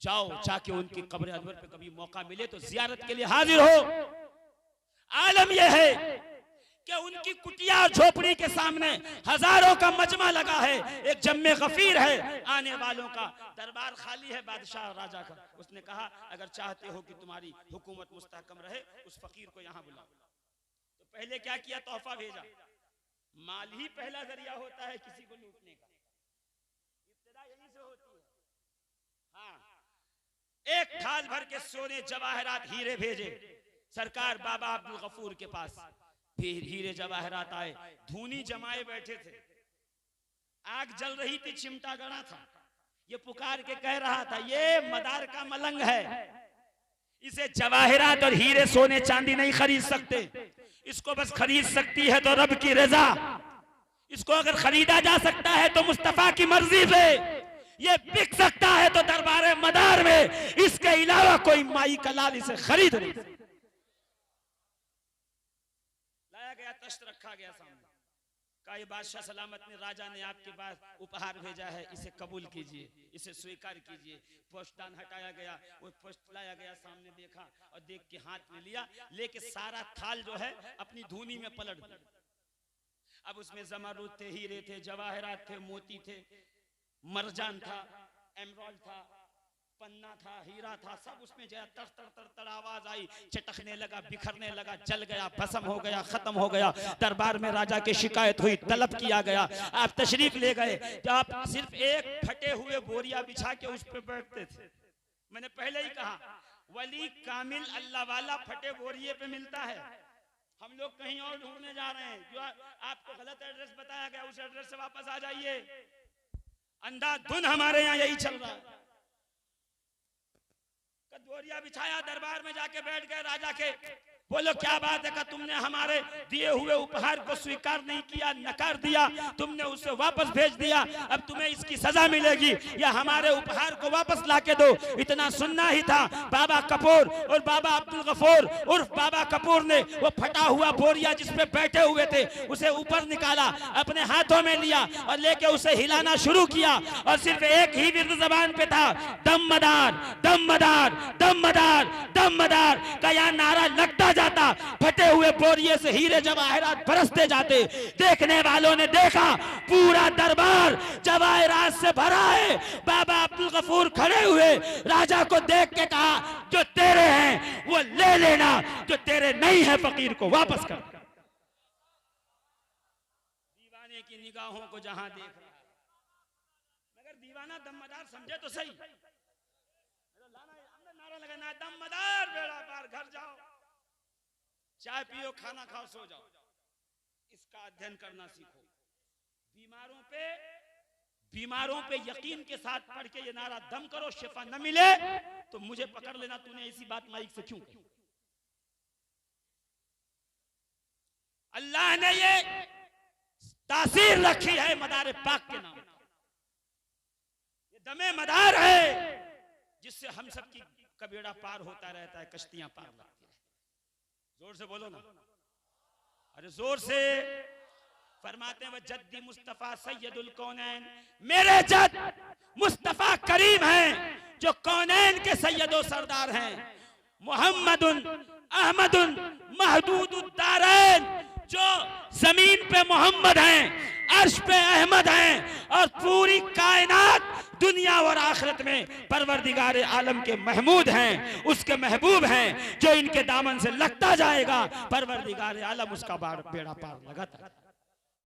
जाओ जाके उनकी कब्र अनवर पे कभी मौका मिले तो जियारत के लिए हाजिर हो। आलम यह है कि उनकी कुटिया और झोपड़ी के सामने हजारों का मजमा लगा है। एक जम्मे गफीर है, आने वालों का दरबार खाली है बादशाह राजा का। उसने कहा अगर चाहते हो कि तुम्हारी हुकूमत मुस्तहकम रहे, उस फकीर को यहाँ बुलाओ। तो पहले क्या किया? तोहफा भेजा। माल ही पहला जरिया होता है किसी को लूटने का, इब्तिदा यहीं से होती है। हाँ, एक थाल भर के सोने जवाहरात हीरे भेजे सरकार बाबा अब्दुल गफूर के पास। फिर हीरे जवाहरात आए, धूनी जमाए बैठे थे, आग जल रही थी, चिमटा गड़ा था। ये पुकार के कह रहा था ये मदार का मलंग है, इसे जवाहरात और हीरे सोने चांदी नहीं खरीद सकते, इसको बस खरीद सकती है तो रब की रजा। इसको अगर खरीदा जा सकता है तो मुस्तफा की मर्जी से, ये बिक सकता है तो दरबार मदार में, इसके अलावा कोई माई का लाल इसे खरीद नहीं सकता। लाया गया, तश्त रखा गया सामने, कहा ये बादशाह सलामत ने, राजा ने आपके पास उपहार भेजा है, इसे कबूल कीजिए, इसे स्वीकार कीजिए। पोस्टदान हटाया गया, वो पोस्ट लाया गया, सामने देखा और देख के हाथ में लिया, लेके सारा थाल जो है अपनी धूनी में पलट दिया। अब उसमें जमरूद थे, हीरे थे, जवाहरात थे, मोती थे, मरजान था, एमराल्ड था, पन्ना था, हीरा था, सब उसमें जो तर तर तर तर आवाज आई, चटकने लगा, बिखरने लगा, जल गया, भस्म हो गया, खत्म हो गया। दरबार में राजा की शिकायत हुई, तलब किया गया, आप तशरीफ ले गए तो आप सिर्फ एक फटे हुए बोरिया बिछा के उस पे बैठते थे। मैंने पहले ही कहा वली कामिल अल्लाह वाला फटे बोरिये पे मिलता है। हम लोग कहीं और ढूंढने जा रहे हैं, जो आपको गलत एड्रेस बताया गया उस एड्रेस से वापस आ जाइए। अंधाधुन हमारे यहाँ यही चल रहा है। बोरिया बिछाया, दरबार में जाके बैठ गए राजा के। बोलो क्या बात है? का तुमने हमारे दिए हुए उपहार को स्वीकार नहीं किया, नकार दिया, तुमने उसे वापस भेज दिया, अब तुम्हें इसकी सजा मिलेगी, या हमारे उपहार को वापस लाके दो। इतना सुनना ही था। बाबा कपूर और बाबा अब्दुल गफूर उर्फ बाबा कपूर ने वो फटा हुआ बोरिया जिसपे बैठे हुए थे उसे ऊपर निकाला, अपने हाथों में लिया और लेके उसे हिलाना शुरू किया, और सिर्फ एक ही विर्द जबान पे था, दम मदार, दम मदार, दम मदार, दम मदार का यह नारा लगता जाता। फटे हुए बोरिये से हीरे जवाहरात बरसते जाते। देखने वालों ने देखा पूरा दरबार जवाहरात से भरा है। बाबा अब्दुल गफूर खड़े हुए, राजा को देख के कहा जो तेरे हैं वो ले लेना, जो तेरे नहीं है फकीर को वापस कर। दीवाने की निगाहों को जहां देख रहा है, मगर दीवाना दमदार समझे तो सही। नारा लगाना, दमदार बेड़ा पार, घर जाओ, चाय पियो, खाना खाओ, सो जाओ। इसका अध्ययन करना सीखो। बीमारों पे यकीन के साथ पढ़ के ये नारा दम करो, शिफा न मिले तो मुझे पकड़ लेना, तूने ऐसी बात माइक से क्यों कही। अल्लाह ने ये तासीर रखी है मदार पाक के नाम। ये दमे मदार है जिससे हम सब की कबीड़ा पार होता रहता है, कश्तियां पार लगती है। जोर से बोलो ना, अरे जोर से। फरमाते हैं जद्दी मुस्तफा सैयदुल कौनैन, मेरे जद मुस्तफा करीम हैं जो कौनैन के सैयदो सरदार हैं। मुहम्मदुन अहमदुन महदूदुद्दारैन, जो जमीन पे मोहम्मद हैं, अर्श पे अहमद हैं, और पूरी कायनात दुनिया और आखिरत में परवरदिगार आलम के महमूद हैं, उसके महबूब हैं। जो इनके दामन से लगता जाएगा परवरदिगार आलम उसका बेड़ा पार लगाता है।